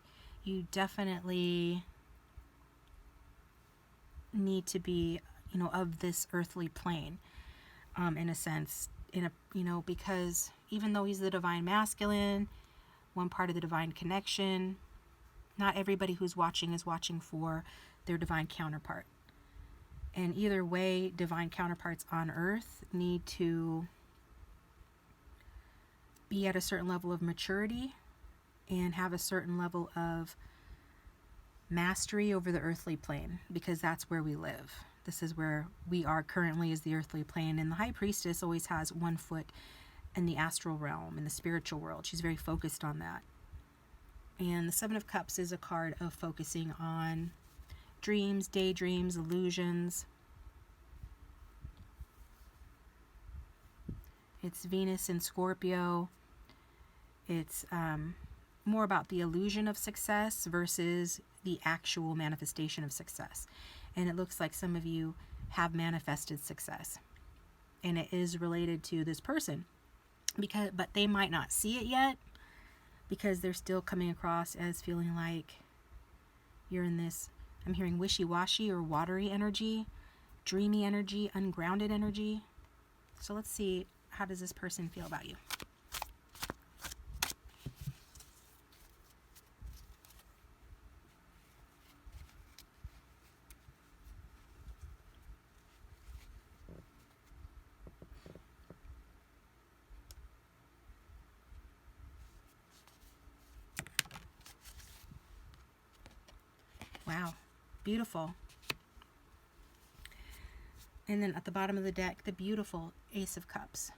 you definitely need to be, of this earthly plane, in a sense, because even though he's the divine masculine, one part of the divine connection, Not everybody who's watching is watching for their divine counterpart. And either way, divine counterparts on earth need to be at a certain level of maturity and have a certain level of mastery over the earthly plane, because that's where we live. This is where we are currently, is the earthly plane. And the high priestess always has one foot in the astral realm, in the spiritual world. She's very focused on that. And the Seven of Cups is a card of focusing on dreams, daydreams, illusions. It's Venus in Scorpio. It's more about the illusion of success versus the actual manifestation of success. And it looks like some of you have manifested success. And it is related to this person. But they might not see it yet, because they're still coming across as feeling like you're in this, I'm hearing wishy-washy or watery energy, dreamy energy, ungrounded energy. So let's see, how does this person feel about you? Wow, beautiful. And then at the bottom of the deck, the beautiful Ace of Cups.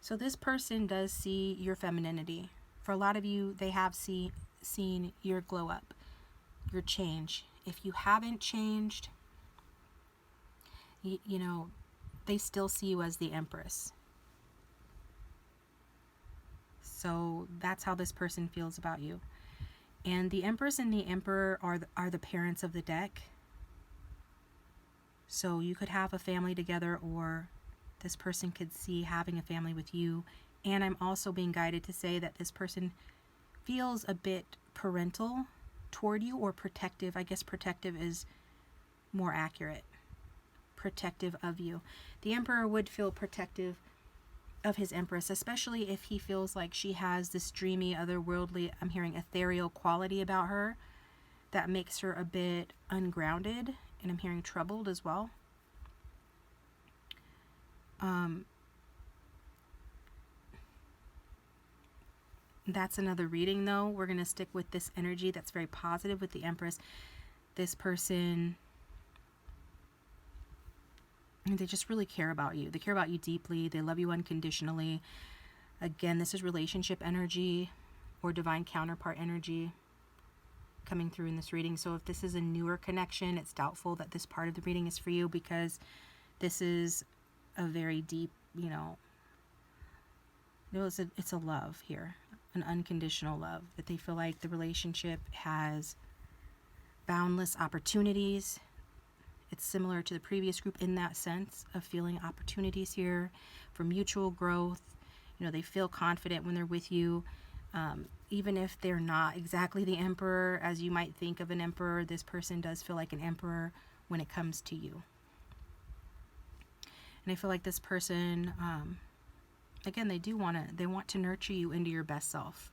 So this person does see your femininity. For a lot of you, they have seen your glow up, your change. If you haven't changed, you know, they still see you as the Empress. So that's how this person feels about you. And the Empress and the Emperor are the parents of the deck. So you could have a family together, or this person could see having a family with you. And I'm also being guided to say that this person feels a bit parental toward you, or protective. I guess protective is more accurate. Protective of you. The Emperor would feel protective of his Empress, especially if he feels like she has this dreamy, otherworldly, I'm hearing ethereal quality about her that makes her a bit ungrounded, and I'm hearing troubled as well. That's another reading though. We're going to stick with this energy that's very positive with the Empress. This person, they just really care about you. They care about you deeply. They love you unconditionally. Again, this is relationship energy or divine counterpart energy coming through in this reading. So if this is a newer connection, it's doubtful that this part of the reading is for you, because this is a very deep, it's a love here, an unconditional love, that they feel like the relationship has boundless opportunities. It's similar to the previous group in that sense of feeling opportunities here for mutual growth. They feel confident when they're with you. Even if they're not exactly the Emperor as you might think of an emperor, this person does feel like an emperor when it comes to you. And I feel like this person, again, they want to nurture you into your best self.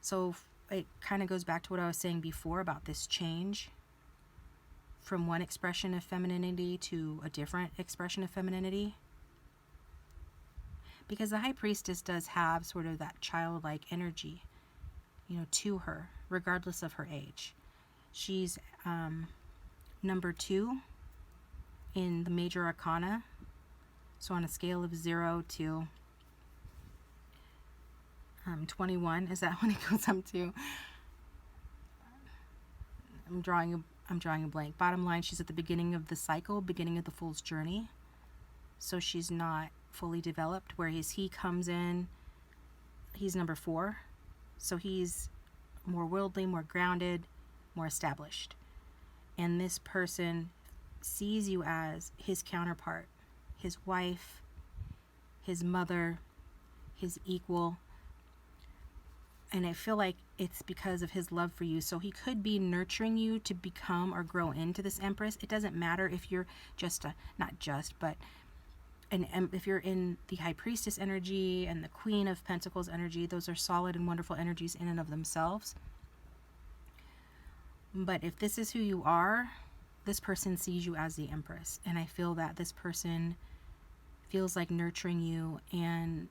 So it kind of goes back to what I was saying before about this change from one expression of femininity to a different expression of femininity. Because the High Priestess does have sort of that childlike energy, to her, regardless of her age. She's number 2 in the major arcana. So on a scale of 0 to 21, is that when it goes up to? I'm drawing a blank. Bottom line, she's at the beginning of the cycle, beginning of the Fool's journey. So she's not fully developed, whereas he comes in, he's number 4. So he's more worldly, more grounded, more established. And this person sees you as his counterpart, his wife, his mother, his equal. And I feel like it's because of his love for you. So he could be nurturing you to become or grow into this Empress. It doesn't matter if you're but if you're in the High Priestess energy and the Queen of Pentacles energy, those are solid and wonderful energies in and of themselves. But if this is who you are, this person sees you as the Empress. And I feel that this person feels like nurturing you, and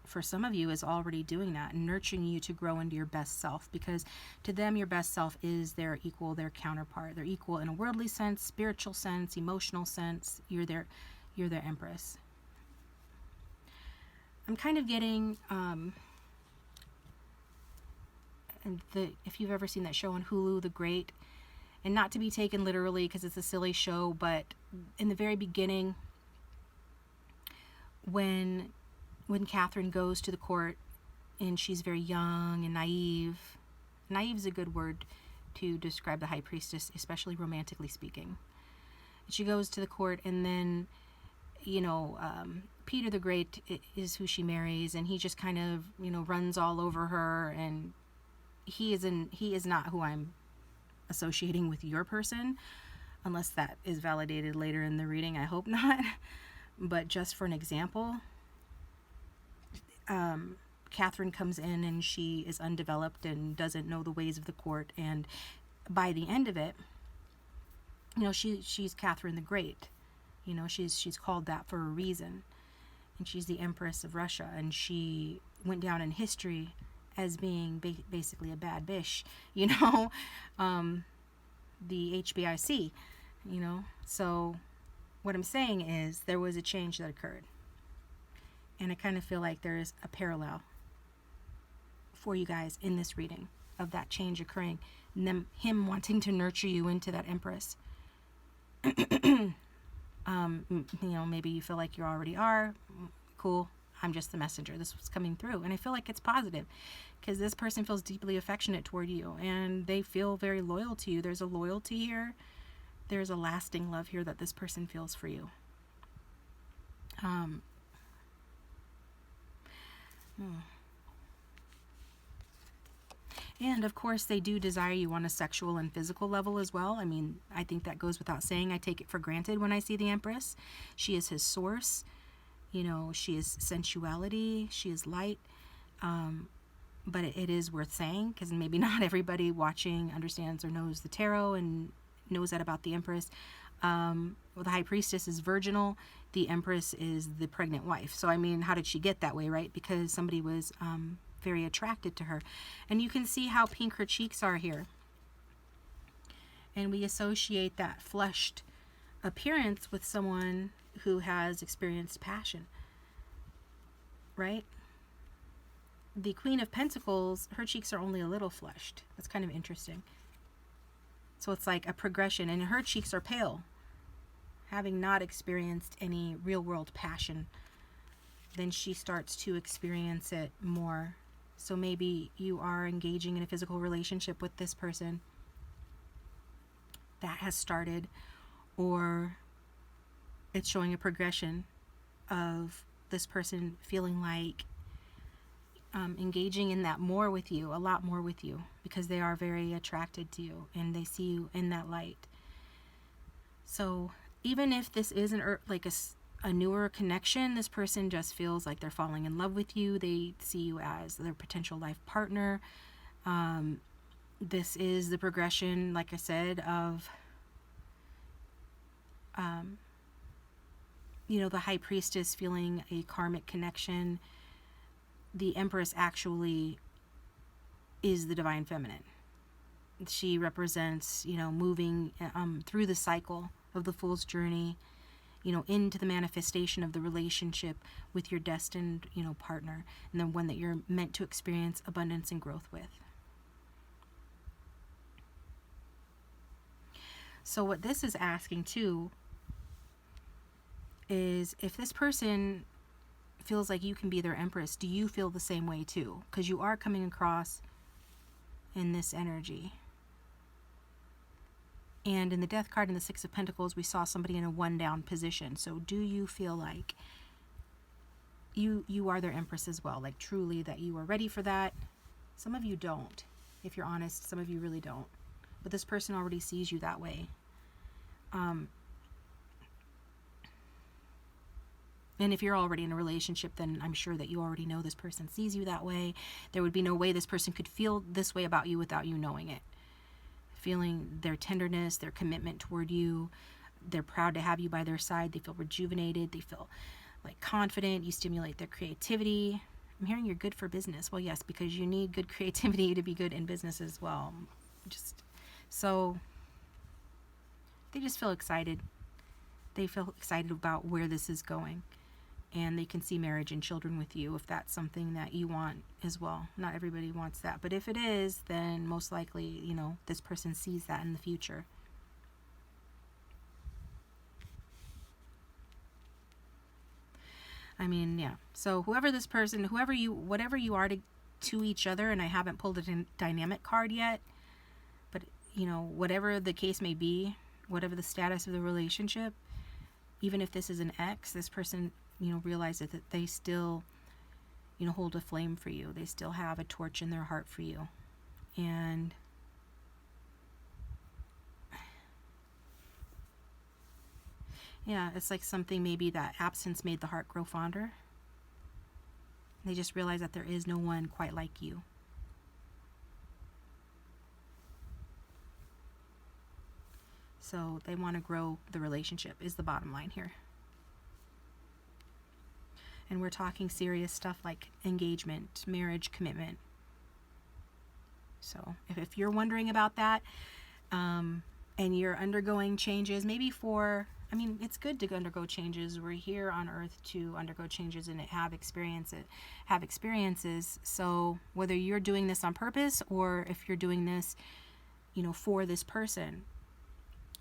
for some of you is already doing that, nurturing you to grow into your best self, because to them your best self is their equal, their counterpart. They're equal in a worldly sense, spiritual sense, emotional sense. You're their Empress. I'm kind of getting if you've ever seen that show on Hulu, The Great, and not to be taken literally because it's a silly show, but in the very beginning, when Catherine goes to the court and she's very young and naive. Naive is a good word to describe the High Priestess, especially romantically speaking. She goes to the court, and then, Peter the Great is who she marries, and he just kind of, runs all over her, and he is not who I'm associating with your person, unless that is validated later in the reading. I hope not. But just for an example, Catherine comes in and she is undeveloped and doesn't know the ways of the court, and by the end of it, she's Catherine the Great. She's called that for a reason, and she's the Empress of Russia, and she went down in history as being basically a bad bitch, the HBIC, So what I'm saying is there was a change that occurred, and I kind of feel like there is a parallel for you guys in this reading of that change occurring, and him wanting to nurture you into that Empress. Maybe you feel like you already are. Cool. I'm just the messenger. This was coming through, and I feel like it's positive because this person feels deeply affectionate toward you, and they feel very loyal to you. There's a loyalty here. There's a lasting love here that this person feels for you. And of course, they do desire you on a sexual and physical level as well. I mean, I think that goes without saying. I take it for granted when I see the Empress. She is his source. She is sensuality. She is light. But it is worth saying, because maybe not everybody watching understands or knows the tarot and knows that about the Empress. The High Priestess is virginal. The Empress is the pregnant wife. So, I mean, how did she get that way, right? Because somebody was very attracted to her. And you can see how pink her cheeks are here. And we associate that flushed appearance with someone who has experienced passion, right? The Queen of Pentacles, her cheeks are only a little flushed. That's kind of interesting. So it's like a progression, and her cheeks are pale. Having not experienced any real-world passion, then she starts to experience it more. So maybe you are engaging in a physical relationship with this person that has started, or it's showing a progression of this person feeling like engaging in that more with you, a lot more with you, because they are very attracted to you and they see you in that light. So even if this isn't like a newer connection, this person just feels like they're falling in love with you. They see you as their potential life partner. This is the progression, like I said, of the High Priestess feeling a karmic connection. The Empress actually is the Divine Feminine. She represents, moving through the cycle of the Fool's Journey, into the manifestation of the relationship with your destined, partner, and the one that you're meant to experience abundance and growth with. So what this is asking too is, if this person feels like you can be their Empress, do you feel the same way too? Because you are coming across in this energy. And in the Death card and the Six of Pentacles, we saw somebody in a one down position. So do you feel like you are their Empress as well? Like truly that you are ready for that? Some of you don't. If you're honest, some of you really don't. But this person already sees you that way. And if you're already in a relationship, then I'm sure that you already know this person sees you that way. There would be no way this person could feel this way about you without you knowing it. Feeling their tenderness, their commitment toward you. They're proud to have you by their side. They feel rejuvenated. They feel like confident. You stimulate their creativity. I'm hearing you're good for business. Well, yes, because you need good creativity to be good in business as well. So they just feel excited. They feel excited about where this is going. And they can see marriage and children with you if that's something that you want as well. Not everybody wants that. But if it is, then most likely, this person sees that in the future. I mean, yeah. So whoever this person, whatever you are to each other, and I haven't pulled a dynamic card yet, but, whatever the case may be, whatever the status of the relationship, even if this is an ex, this person, realizes that they still, hold a flame for you. They still have a torch in their heart for you. And yeah, it's like something maybe that absence made the heart grow fonder. They just realize that there is no one quite like you. So they want to grow the relationship is the bottom line here. And we're talking serious stuff like engagement, marriage, commitment. So if you're wondering about that, and you're undergoing changes, maybe it's good to undergo changes. We're here on earth to undergo changes and have experiences. So whether you're doing this on purpose or if you're doing this, for this person,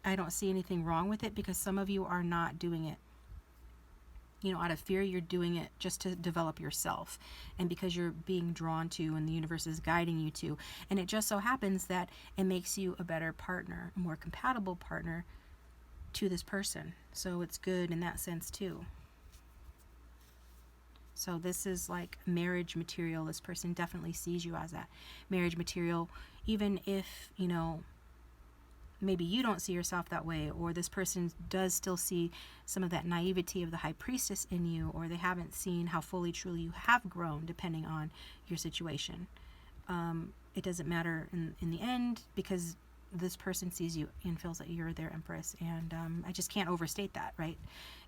I don't see anything wrong with it, because some of you are not doing it out of fear. You're doing it just to develop yourself, and because you're being drawn to and the universe is guiding you to. And it just so happens that it makes you a better partner, a more compatible partner to this person. So it's good in that sense too. So this is like marriage material. This person definitely sees you as that marriage material, even if, maybe you don't see yourself that way, or this person does still see some of that naivety of the high priestess in you, or they haven't seen how fully, truly you have grown, depending on your situation. It doesn't matter in the end, because this person sees you and feels that you're their empress. And I just can't overstate that, right?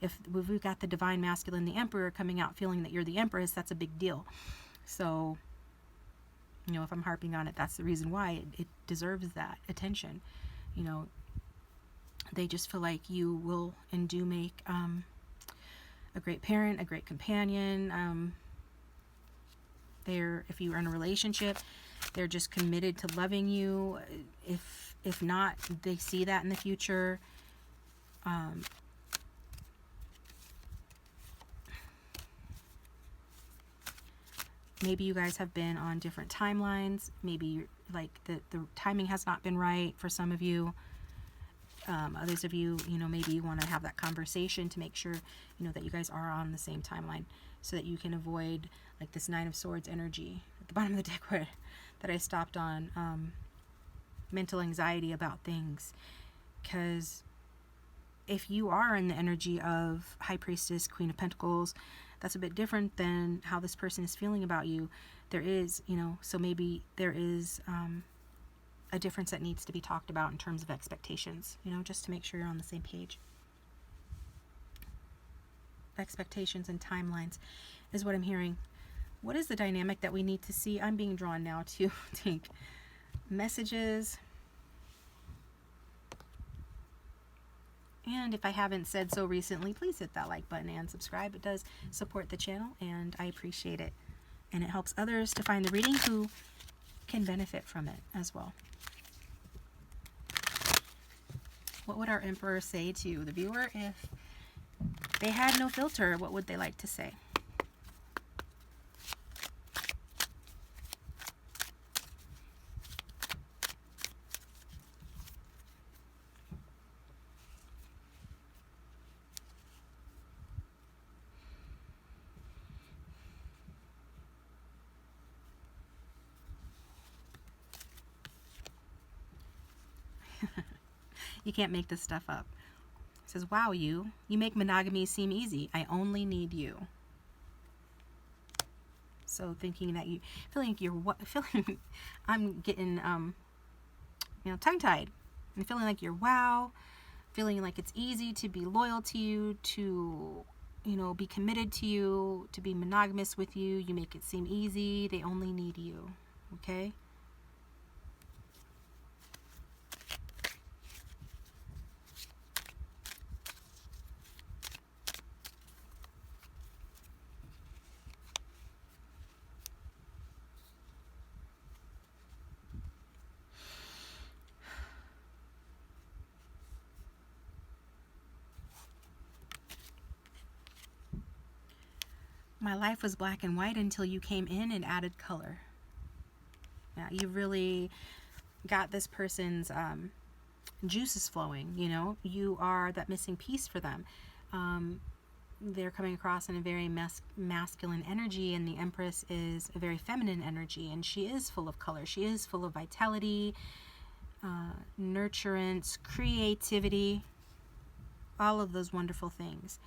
If we've got the divine masculine, the emperor, coming out feeling that you're the empress, that's a big deal. So, if I'm harping on it, that's the reason why it deserves that attention. They just feel like you will and do make a great parent, a great companion. If you're in a relationship, they're just committed to loving you. If not, they see that in the future. Maybe you guys have been on different timelines. Maybe like the timing has not been right for some of you. Others of you, maybe you want to have that conversation to make sure, that you guys are on the same timeline, so that you can avoid like this Nine of Swords energy at the bottom of the deck that I stopped on, mental anxiety about things. Because if you are in the energy of High Priestess, Queen of Pentacles, that's a bit different than how this person is feeling about you. There is, so maybe there is a difference that needs to be talked about in terms of expectations, just to make sure you're on the same page. Expectations and timelines is what I'm hearing. What is the dynamic that we need to see? I'm being drawn now to take messages. And if I haven't said so recently, please hit that like button and subscribe. It does support the channel, and I appreciate it. And it helps others to find the reading who can benefit from it as well. What would our Emperor say to the viewer if they had no filter? What would they like to say? You can't make this stuff up. says, wow, you make monogamy seem easy. I only need you. So thinking that feeling like feeling, I'm getting, tongue-tied. And feeling like you're wow. Feeling like it's easy to be loyal to you, to, be committed to you, to be monogamous with you. You make it seem easy. They only need you. Okay? My life was black and white until you came in and added color. Yeah, you really got this person's juices flowing, You are that missing piece for them. They're coming across in a very masculine energy, and the Empress is a very feminine energy, and she is full of color. She is full of vitality, nurturance, creativity, all of those wonderful things.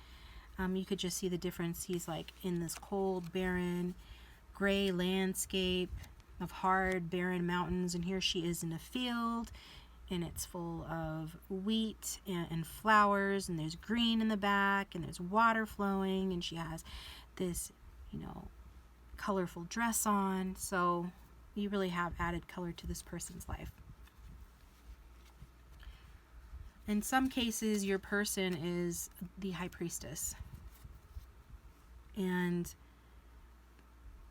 You could just see the difference. He's like in this cold, barren, gray landscape of hard, barren mountains, and here she is in a field, and it's full of wheat and flowers, and there's green in the back, and there's water flowing, and she has this, colorful dress on. So you really have added color to this person's life. In some cases, your person is the High Priestess. And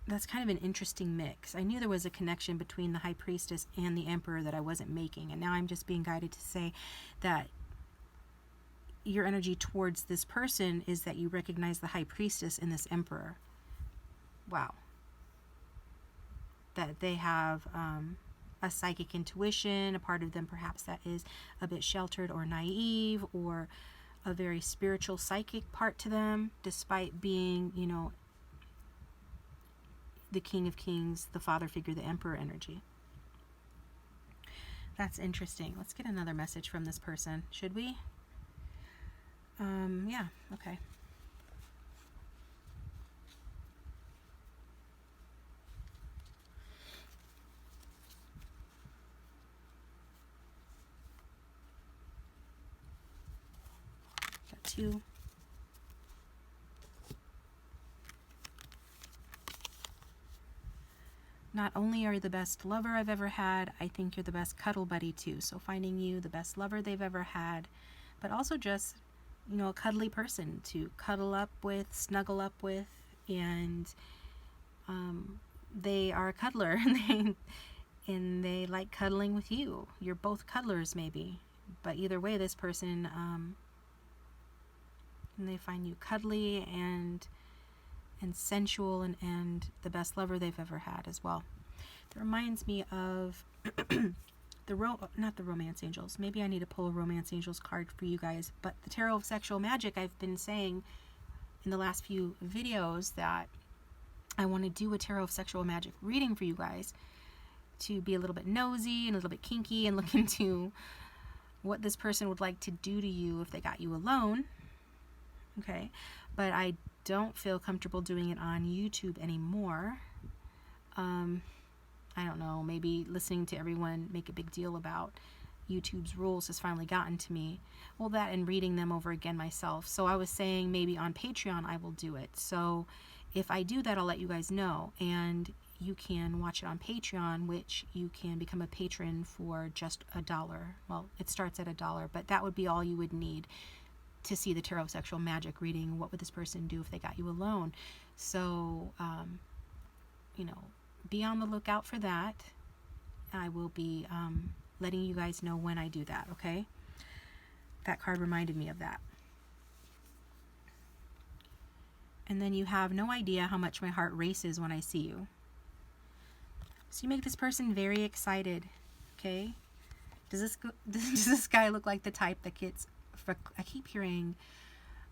that's kind of an interesting mix. I knew there was a connection between the High Priestess and the Emperor that I wasn't making. And now I'm just being guided to say that your energy towards this person is that you recognize the High Priestess in this Emperor. Wow. That they have a psychic intuition, a part of them perhaps that is a bit sheltered or naive, or a very spiritual psychic part to them, despite being, the King of Kings, the father figure, the Emperor energy. That's interesting. Let's get another message from this person. Should we? Yeah, okay. Got two. Not only are you the best lover I've ever had, I think you're the best cuddle buddy too. So finding you the best lover they've ever had, but also just, a cuddly person to cuddle up with, snuggle up with, and they are a cuddler, and they like cuddling with you. You're both cuddlers maybe, but either way, this person, and they find you cuddly and sensual, and the best lover they've ever had as well. It reminds me of not the Romance Angels. Maybe I need to pull a Romance Angels card for you guys, but the Tarot of Sexual Magic, I've been saying in the last few videos that I want to do a Tarot of Sexual Magic reading for you guys to be a little bit nosy and a little bit kinky and look into what this person would like to do to you if they got you alone. Okay, but I don't feel comfortable doing it on YouTube anymore. I don't know, maybe listening to everyone make a big deal about YouTube's rules has finally gotten to me. Well, that and reading them over again myself. So I was saying maybe on Patreon I will do it. So if I do that, I'll let you guys know. And you can watch it on Patreon, which you can become a patron for just $1. Well, it starts at $1, but that would be all you would need to see the Tarot of Sexual Magic reading. What would this person do if they got you alone? So, be on the lookout for that. I will be letting you guys know when I do that, okay? That card reminded me of that. And then you have no idea how much my heart races when I see you. So you make this person very excited, okay? Does this guy look like the type that gets, I keep hearing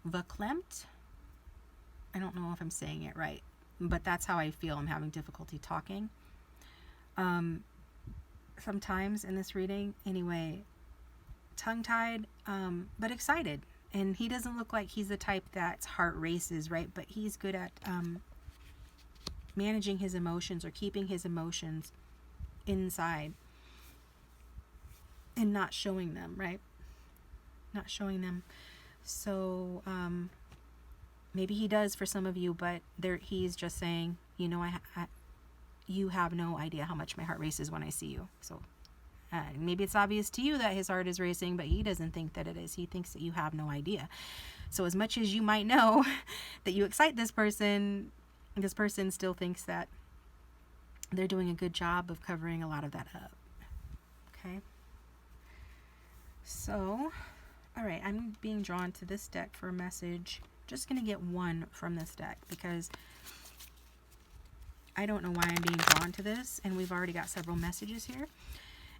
verklempt? I don't know if I'm saying it right, but that's how I feel. I'm having difficulty talking. Sometimes in this reading, anyway, tongue-tied, but excited. And he doesn't look like he's the type that's heart races, right? But he's good at managing his emotions or keeping his emotions inside and not showing them, right? Not showing them. So maybe he does for some of you, but he's just saying, you know, you have no idea how much my heart races when I see you. So maybe it's obvious to you that his heart is racing, but he doesn't think that it is. He thinks that you have no idea. So as much as you might know that you excite this person still thinks that they're doing a good job of covering a lot of that up. Okay. So, all right, I'm being drawn to this deck for a message. Just going to get one from this deck because I don't know why I'm being drawn to this, and we've already got several messages here.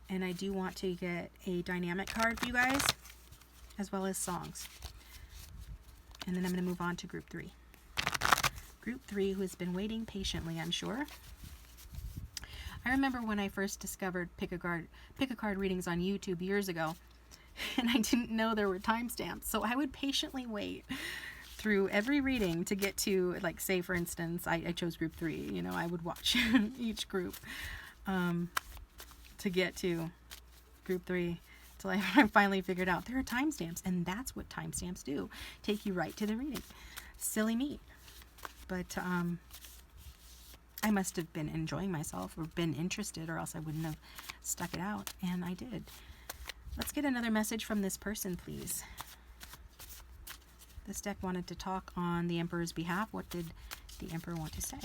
And I do want to get a dynamic card for you guys, as well as songs. And then I'm going to move on to group 3. Group 3, who has been waiting patiently, I'm sure. I remember when I first discovered pick a card readings on YouTube years ago, and I didn't know there were timestamps. So I would patiently wait through every reading to get to, like, say for instance, I chose group 3. You know, I would watch each group to get to group 3 till I finally figured out there are timestamps, and that's what timestamps do, take you right to the reading. Silly me. But I must have been enjoying myself or been interested, or else I wouldn't have stuck it out, and I did. Let's get another message from this person, please. This deck wanted to talk on the Emperor's behalf. What did the Emperor want to say?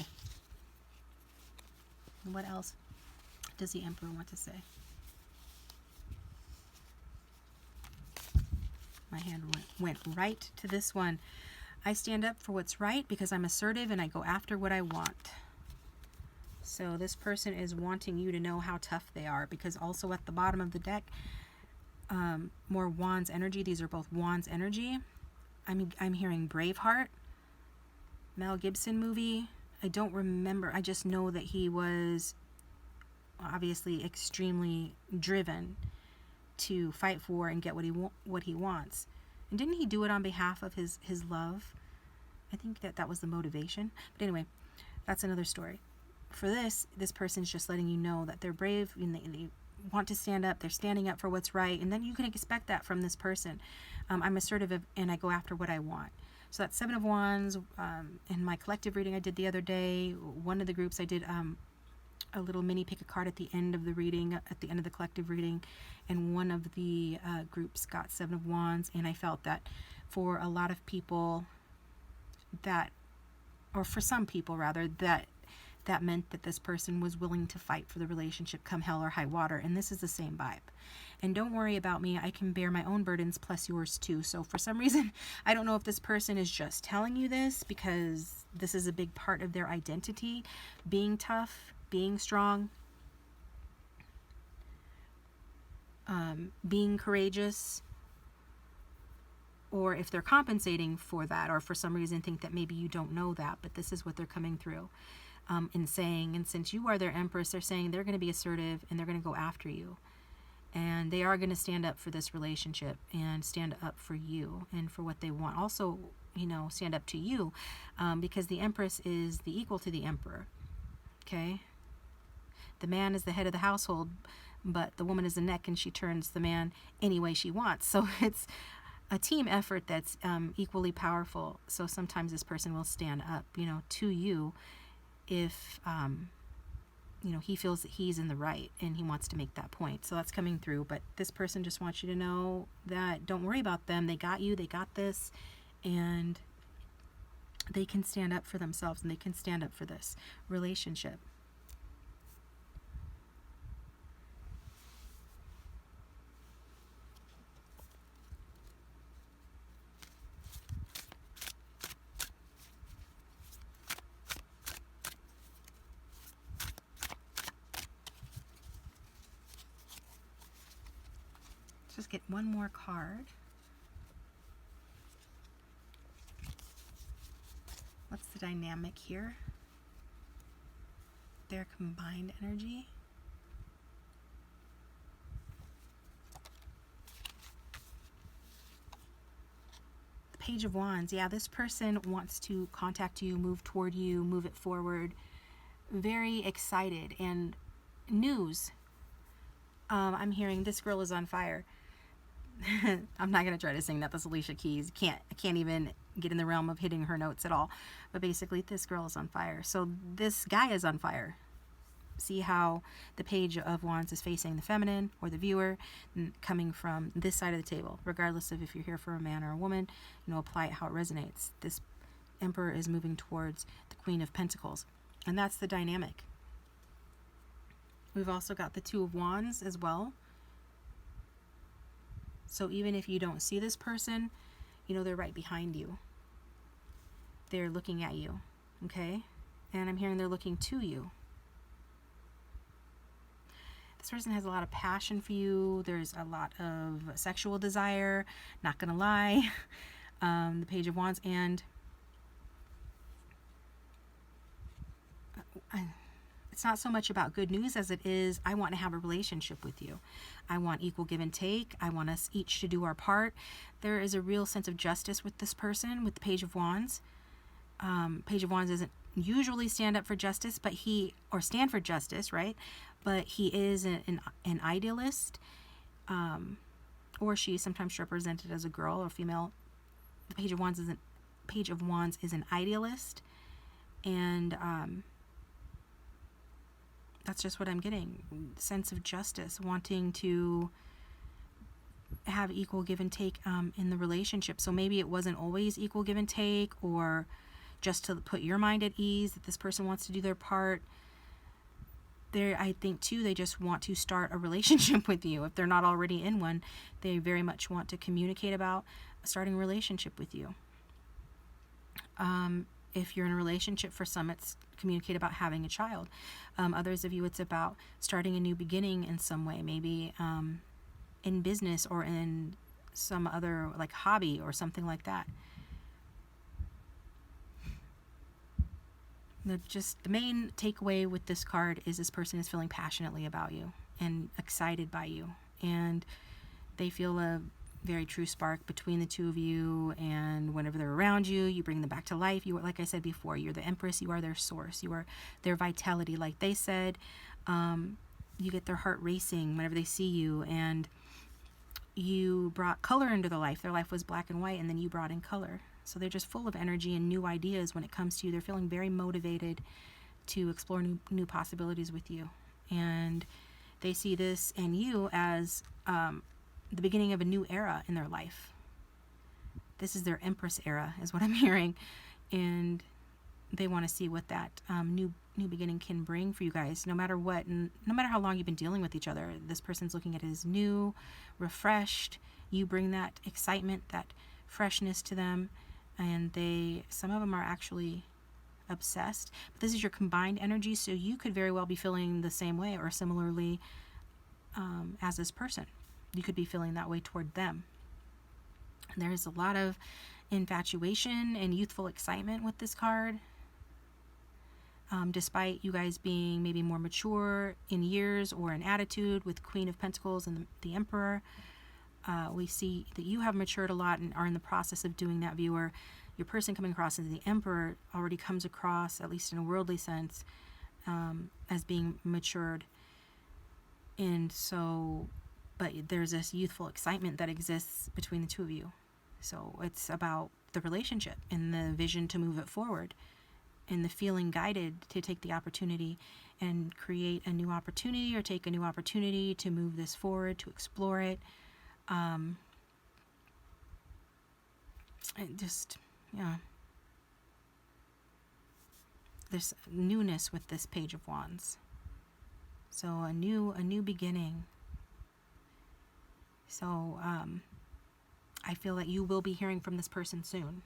What else does the Emperor want to say? My hand went right to this one. I stand up for what's right because I'm assertive and I go after what I want. So this person is wanting you to know how tough they are, because also at the bottom of the deck, more Wands energy. These are both Wands energy. I'm hearing Braveheart, Mel Gibson movie. I don't remember. I just know that he was obviously extremely driven to fight for and get what he wants. And didn't he do it on behalf of his love? I think that was the motivation. But anyway, that's another story. For this person's just letting you know that they're brave and they want to stand up. They're standing up for what's right. And then you can expect that from this person. I'm assertive and I go after what I want. So that's 7 of Wands. In my collective reading I did the other day, one of the groups I did a little mini pick a card at the end of the reading, at the end of the collective reading, and one of the groups got 7 of Wands, and I felt that for a lot of people or for some people rather, that meant that this person was willing to fight for the relationship come hell or high water, and this is the same vibe. And don't worry about me, I can bear my own burdens plus yours too. So for some reason, I don't know if this person is just telling you this because this is a big part of their identity, being tough, being strong, being courageous, or if they're compensating for that, or for some reason think that maybe you don't know that, but this is what they're coming through in saying. And since you are their Empress, they're saying they're going to be assertive and they're going to go after you. And they are going to stand up for this relationship and stand up for you and for what they want. Also, you know, stand up to you because the Empress is the equal to the Emperor. Okay? The man is the head of the household, but the woman is the neck and she turns the man any way she wants. So it's a team effort that's equally powerful. So sometimes this person will stand up, you know, to you if you know, he feels that he's in the right and he wants to make that point. So that's coming through. But this person just wants you to know that don't worry about them. They got you. They got this. And they can stand up for themselves and they can stand up for this relationship. Just get one more card. What's the dynamic here? Their combined energy. Page of Wands. Yeah, this person wants to contact you, move toward you, move it forward. Very excited. And news. I'm hearing this girl is on fire. I'm not going to try to sing that. That's Alicia Keys. I can't even get in the realm of hitting her notes at all. But basically, this girl is on fire. So this guy is on fire. See how the Page of Wands is facing the feminine or the viewer, coming from this side of the table. Regardless of if you're here for a man or a woman, apply it how it resonates. This Emperor is moving towards the Queen of Pentacles. And that's the dynamic. We've also got the Two of Wands as well. So even if you don't see this person, they're right behind you. They're looking at you, okay? And I'm hearing they're looking to you. This person has a lot of passion for you. There's a lot of sexual desire, not gonna lie. The Page of Wands, and it's not so much about good news as it is, I want to have a relationship with you. I want equal give and take. I want us each to do our part. There is a real sense of justice with this person, with the Page of Wands. Page of Wands doesn't usually stand up for justice, or stand for justice, right? But he is an idealist, or she is sometimes represented as a girl or female. The Page of Wands is an idealist, and that's just what I'm getting. Sense of justice, wanting to have equal give and take in the relationship. So maybe it wasn't always equal give and take, or just to put your mind at ease that this person wants to do their part. I think too, they just want to start a relationship with you. If they're not already in one, they very much want to communicate about starting a relationship with you. If you're in a relationship, for some, it's communicate about having a child. Others of you, it's about starting a new beginning in some way, maybe in business or in some other hobby or something like that. The main takeaway with this card is this person is feeling passionately about you and excited by you, and they feel a very true spark between the two of you, and whenever they're around you, you bring them back to life. You are, like I said before, you're the Empress, you are their source, you are their vitality. Like they said, you get their heart racing whenever they see you, and you brought color into their life. Their life was black and white, and then you brought in color. So they're just full of energy and new ideas when it comes to you. They're feeling very motivated to explore new possibilities with you. And they see this and you as the beginning of a new era in their life. This is their Empress era, is what I'm hearing. And they want to see what that new beginning can bring for you guys, no matter what. And no matter how long you've been dealing with each other, this person's looking at it as new, refreshed. You bring that excitement, that freshness to them. And some of them are actually obsessed. But this is your combined energy, so you could very well be feeling the same way or similarly as this person. You could be feeling that way toward them. There's a lot of infatuation and youthful excitement with this card. Despite you guys being maybe more mature in years or in attitude, with Queen of Pentacles and the Emperor, we see that you have matured a lot and are in the process of doing that, viewer. Your person coming across as the Emperor already comes across, at least in a worldly sense, as being matured. And so, but there's this youthful excitement that exists between the two of you. So it's about the relationship and the vision to move it forward, and the feeling guided to take the opportunity and create a new opportunity, or take a new opportunity to move this forward, to explore it. There's newness with this Page of Wands. So a new beginning. So I feel that you will be hearing from this person soon,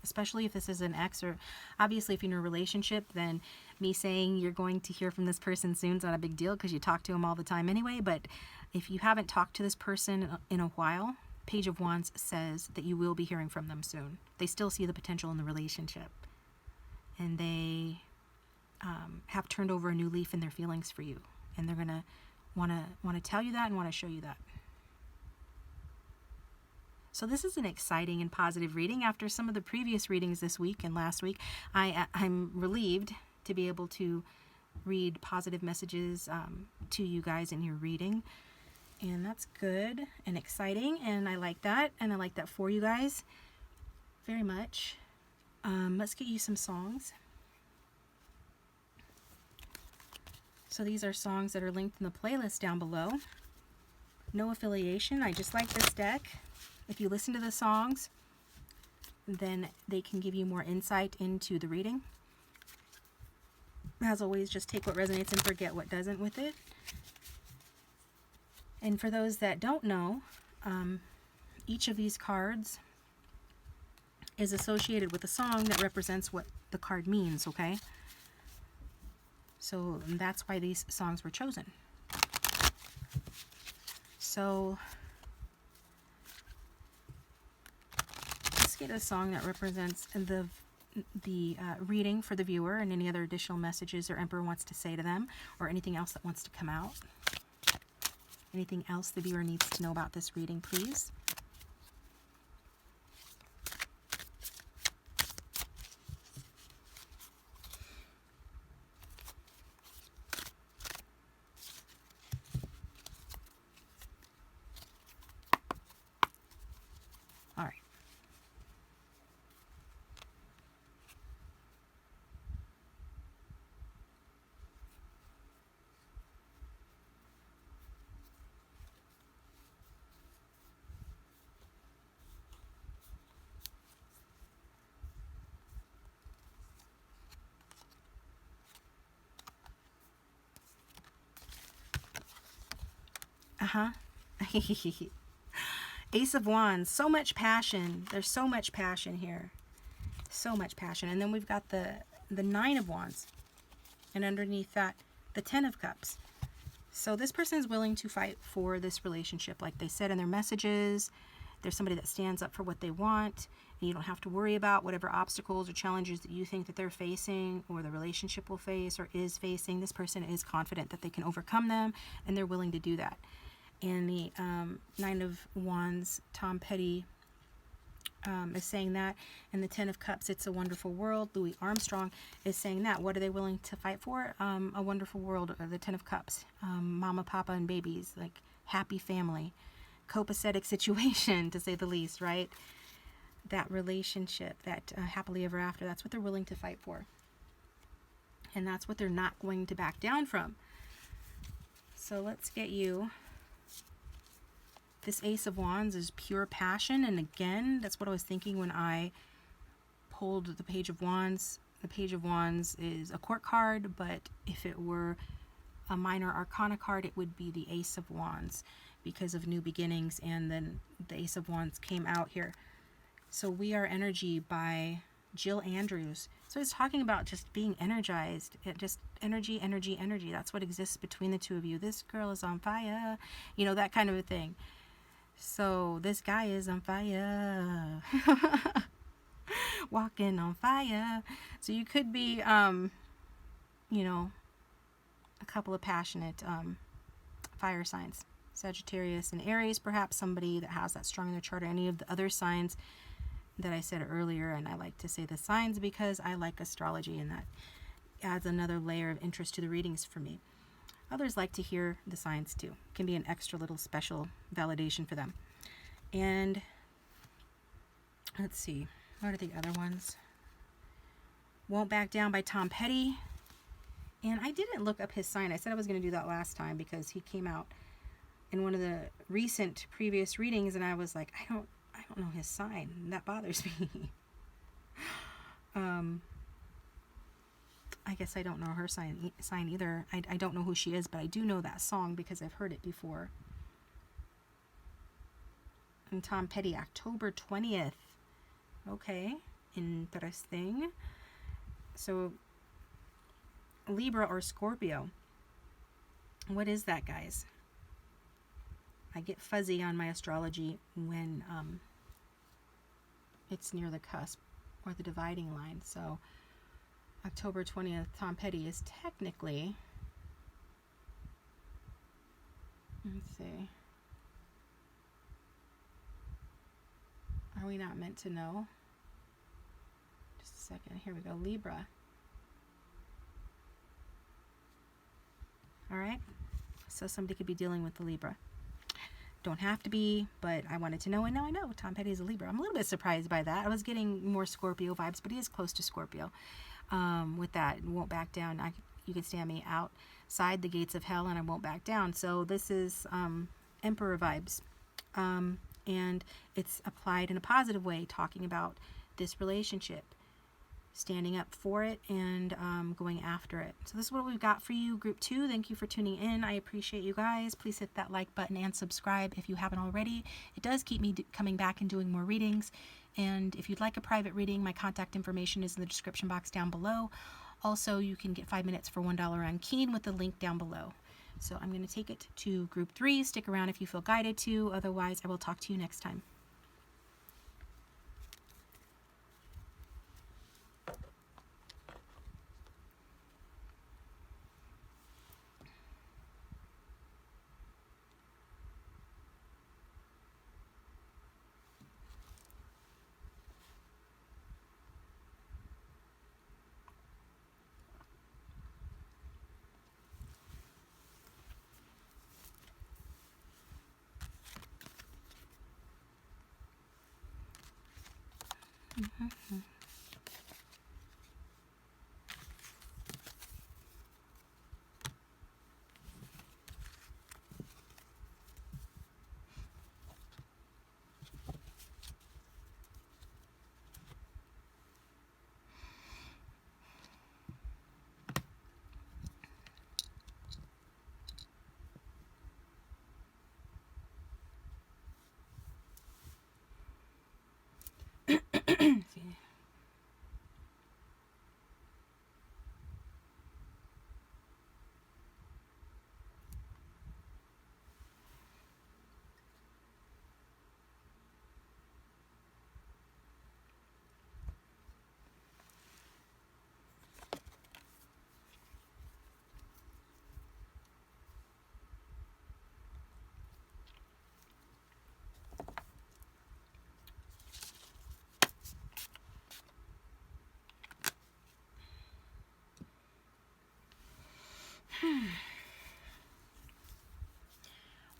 especially if this is an ex, or obviously if you're in a relationship, then me saying you're going to hear from this person soon is not a big deal because you talk to them all the time anyway. But if you haven't talked to this person in a while, Page of Wands says that you will be hearing from them soon. They still see the potential in the relationship, and they have turned over a new leaf in their feelings for you, and they're gonna want to tell you that and want to show you that. So this is an exciting and positive reading. After some of the previous readings this week and last week, I'm relieved to be able to read positive messages to you guys in your reading. And that's good and exciting, and I like that, and I like that for you guys very much. Let's get you some songs. So these are songs that are linked in the playlist down below. No affiliation. I just like this deck. If you listen to the songs, then they can give you more insight into the reading. As always, just take what resonates and forget what doesn't with it. And for those that don't know, each of these cards is associated with a song that represents what the card means, okay? So that's why these songs were chosen. So let's get a song that represents the reading for the viewer and any other additional messages their Emperor wants to say to them, or anything else that wants to come out. Anything else the viewer needs to know about this reading, please. All right. Ace of Wands, so much passion. There's so much passion here. So much passion. And then we've got the Nine of Wands. And underneath that, the Ten of Cups. So this person is willing to fight for this relationship. Like they said in their messages, there's somebody that stands up for what they want. And you don't have to worry about whatever obstacles or challenges that you think that they're facing or the relationship will face or is facing. This person is confident that they can overcome them, and they're willing to do that. And the Nine of Wands, Tom Petty, is saying that. And the Ten of Cups, It's a Wonderful World, Louis Armstrong is saying that. What are they willing to fight for? A wonderful world, or the Ten of Cups. Mama, Papa, and babies, like happy family. Copacetic situation, to say the least, right? That relationship, that happily ever after, that's what they're willing to fight for. And that's what they're not going to back down from. So let's get you... This Ace of Wands is pure passion, and again, that's what I was thinking when I pulled the Page of Wands. The Page of Wands is a court card, but if it were a minor arcana card, it would be the Ace of Wands because of new beginnings, and then the Ace of Wands came out here. So We Are Energy by Jill Andrews. So it's talking about just being energized. Just energy, energy, energy. That's what exists between the two of you. This girl is on fire. You know, that kind of a thing. So this guy is on fire. Walking on fire. So you could be, you know, a couple of passionate fire signs. Sagittarius and Aries, perhaps somebody that has that strong in their chart, or any of the other signs that I said earlier. And I like to say the signs because I like astrology, and that adds another layer of interest to the readings for me. Others like to hear the signs too. It can be an extra little special validation for them. And let's see, what are the other ones? Won't Back Down by Tom Petty. And I didn't look up his sign. I said I was going to do that last time because he came out in one of the recent previous readings, and I was like, I don't know his sign. And that bothers me. I guess I don't know her sign either. I don't know who she is, but I do know that song because I've heard it before. And Tom Petty, October 20th. Okay, interesting. So, Libra or Scorpio. What is that, guys? I get fuzzy on my astrology when it's near the cusp or the dividing line. So, October 20th, Tom Petty is technically, let's see, Probably not meant to know. Just a second. Here we go. Libra. All right. So somebody could be dealing with the Libra. Don't have to be, but I wanted to know, and now I know Tom Petty is a Libra. I'm a little bit surprised by that. I was getting more Scorpio vibes, but he is close to Scorpio. With that, won't back down. You can stand me outside the gates of hell, and I won't back down. So this is Emperor vibes, and it's applied in a positive way, talking about this relationship, standing up for it, and going after it. So this is what we've got for you, Group 2. Thank you for tuning in. I appreciate you guys. Please hit that like button and subscribe if you haven't already. It does keep me coming back and doing more readings. And if you'd like a private reading, my contact information is in the description box down below. Also, you can get 5 minutes for $1 on Keen with the link down below. So I'm going to take it to Group 3. Stick around if you feel guided to. Otherwise, I will talk to you next time.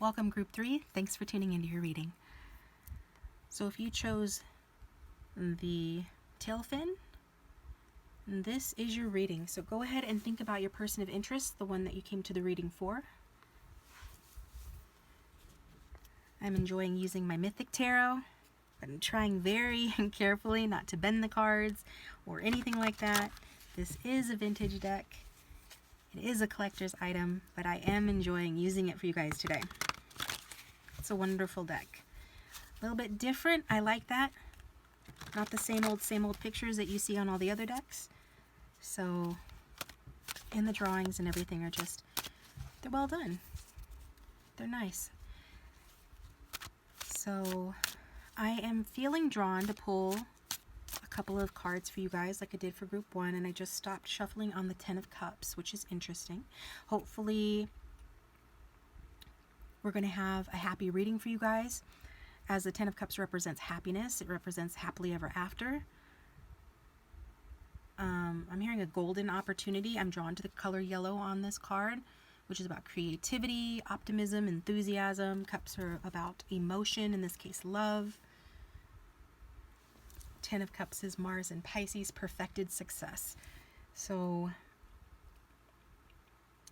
Welcome, Group 3. Thanks for tuning into your reading. So if you chose the tail fin, this is your reading. So go ahead and think about your person of interest, the one that you came to the reading for. I'm enjoying using my Mythic Tarot, but I'm trying very carefully not to bend the cards or anything like that. This is a vintage deck. It is a collector's item, but I am enjoying using it for you guys today. It's a wonderful deck. A little bit different. I like that. Not the same old pictures that you see on all the other decks. So, and the drawings and everything are just, they're well done. They're nice. So, I am feeling drawn to pull a couple of cards for you guys like I did for Group 1, and I just stopped shuffling on the 10 of Cups, which is interesting. Hopefully, we're going to have a happy reading for you guys. As the 10 of Cups represents happiness, it represents happily ever after. I'm hearing a golden opportunity. I'm drawn to the color yellow on this card, which is about creativity, optimism, enthusiasm. Cups are about emotion, in this case, love. 10 of Cups is Mars and Pisces, perfected success. So,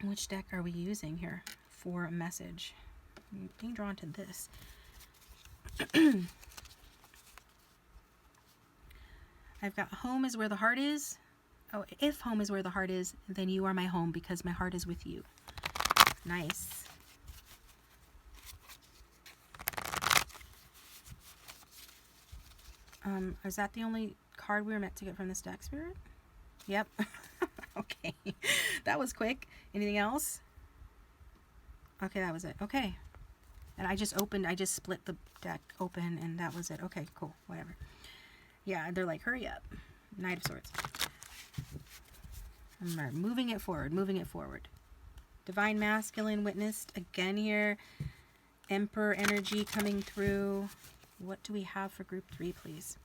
which deck are we using here for a message? I'm being drawn to this. I've got home is where the heart is. Oh, if home is where the heart is, then you are my home because my heart is with you. Nice. Is that the only card we were meant to get from this deck, Spirit? Yep. Okay. That was quick. Anything else? Okay, that was it. Okay. And I just split the deck open and that was it. Okay, cool. Whatever. Yeah, they're like, hurry up. Knight of Swords. I'm moving it forward, moving it forward. Divine Masculine witnessed again here. Emperor energy coming through. What do we have for group 3, please?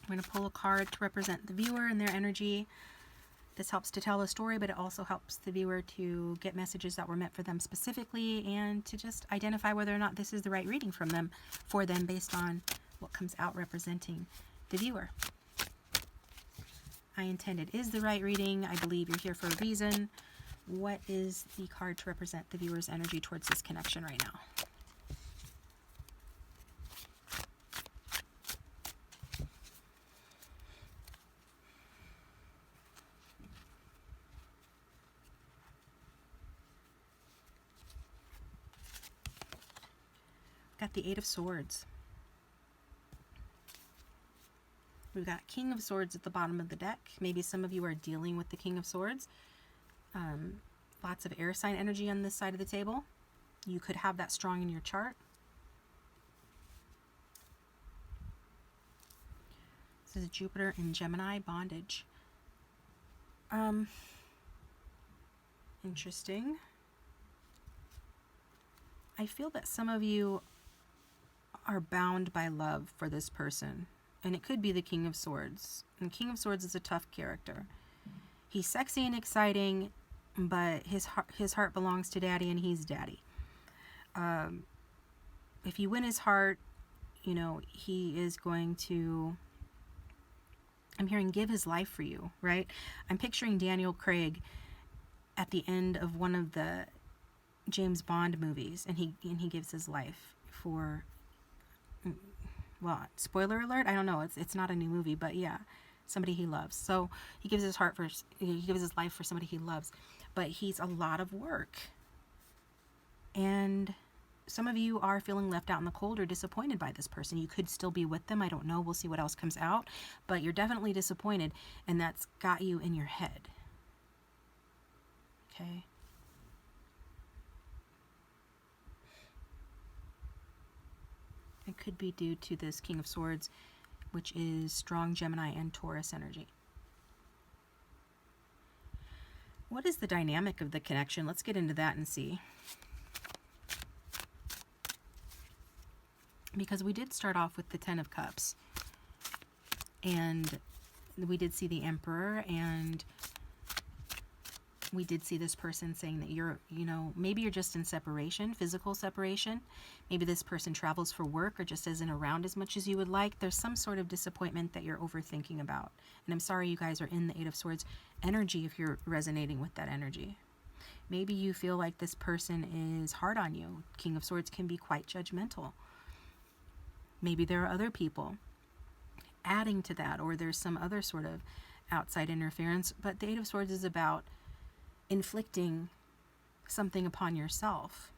I'm going to pull a card to represent the viewer and their energy. This helps to tell a story, but it also helps the viewer to get messages that were meant for them specifically and to just identify whether or not this is the right reading from them for them based on what comes out representing the viewer. I intend it is the right reading. I believe you're here for a reason. What is the card to represent the viewer's energy towards this connection right now? Got the 8 of Swords. We've got King of Swords at the bottom of the deck. Maybe some of you are dealing with the King of Swords. Lots of air sign energy on this side of the table. You could have that strong in your chart. This is Jupiter and Gemini bondage. Interesting. I feel that some of you are bound by love for this person. And it could be the King of Swords. And King of Swords is a tough character. He's sexy and exciting, but his heart belongs to Daddy, and he's Daddy. If you win his heart, you know, he is going to, I'm hearing, give his life for you, right? I'm picturing Daniel Craig at the end of one of the James Bond movies, and he gives his life for, well, spoiler alert, I don't know, it's not a new movie, but yeah, somebody he loves. So he gives his life for somebody he loves, but he's a lot of work. And some of you are feeling left out in the cold or disappointed by this person. You could still be with them, I don't know, we'll see what else comes out, but you're definitely disappointed, and that's got you in your head. Okay. It could be due to this King of Swords, which is strong Gemini and Taurus energy. What is the dynamic of the connection? Let's get into that and see. Because we did start off with the 10 of Cups. And we did see the Emperor, and we did see this person saying that you're, you know, maybe you're just in separation, physical separation. Maybe this person travels for work or just isn't around as much as you would like. There's some sort of disappointment that you're overthinking about. And I'm sorry you guys are in the 8 of Swords energy if you're resonating with that energy. Maybe you feel like this person is hard on you. King of Swords can be quite judgmental. Maybe there are other people adding to that, or there's some other sort of outside interference. But the 8 of Swords is about inflicting something upon yourself.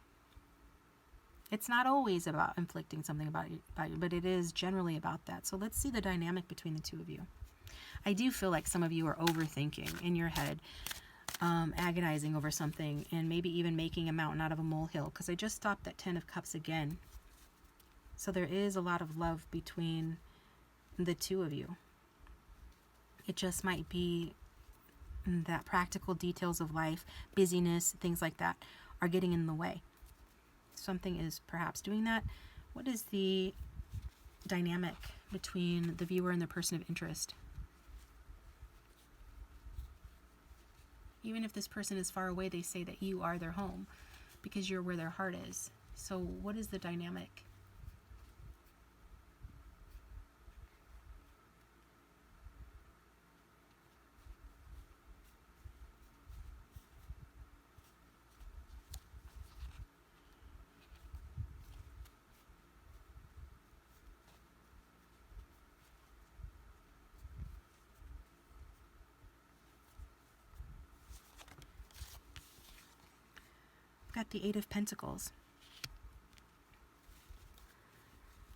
It's not always about inflicting something about you, but it is generally about that. So let's see the dynamic between the two of you. I do feel like some of you are overthinking in your head, agonizing over something, and maybe even making a mountain out of a molehill, because I just stopped at 10 of Cups again. So there is a lot of love between the two of you. It just might be that practical details of life, busyness, things like that are getting in the way. Something is perhaps doing that. What is the dynamic between the viewer and the person of interest? Even if this person is far away, they say that you are their home because you're where their heart is. So what is the dynamic? Got the 8 of Pentacles.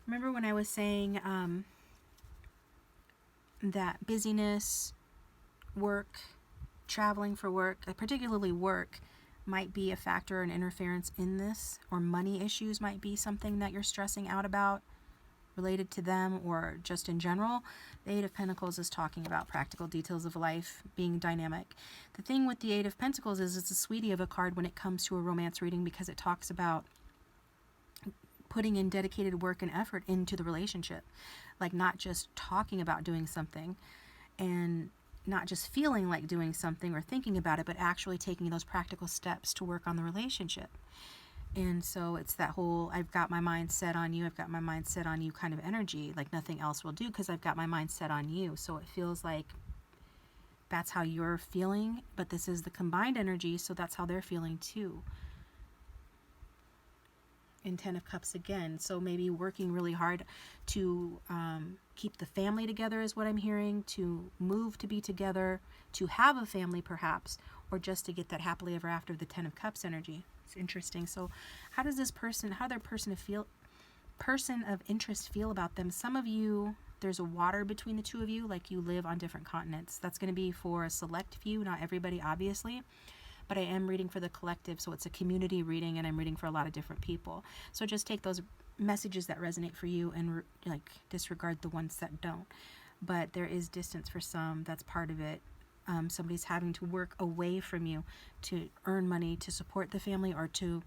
Remember when I was saying that busyness, work, traveling for work, particularly work, might be a factor and interference in this, or money issues might be something that you're stressing out about related to them or just in general? The 8 of Pentacles is talking about practical details of life being dynamic. The thing with the 8 of Pentacles is it's a sweetie of a card when it comes to a romance reading, because it talks about putting in dedicated work and effort into the relationship. Like not just talking about doing something and not just feeling like doing something or thinking about it, but actually taking those practical steps to work on the relationship. And so it's that whole, I've got my mind set on you, I've got my mind set on you kind of energy, like nothing else will do because I've got my mind set on you. So it feels like that's how you're feeling, but this is the combined energy, so that's how they're feeling too. In 10 of Cups again, so maybe working really hard to keep the family together is what I'm hearing, to move to be together, to have a family perhaps, or just to get that happily ever after, the 10 of Cups energy. It's interesting. So how does this person, how their person of interest feel about them? Some of you, there's a water between the two of you, like you live on different continents. That's going to be for a select few, not everybody obviously. But I am reading for the collective, so it's a community reading, and I'm reading for a lot of different people. So just take those messages that resonate for you and like disregard the ones that don't. But there is distance for some. That's part of it. Somebody's having to work away from you to earn money to support the family or to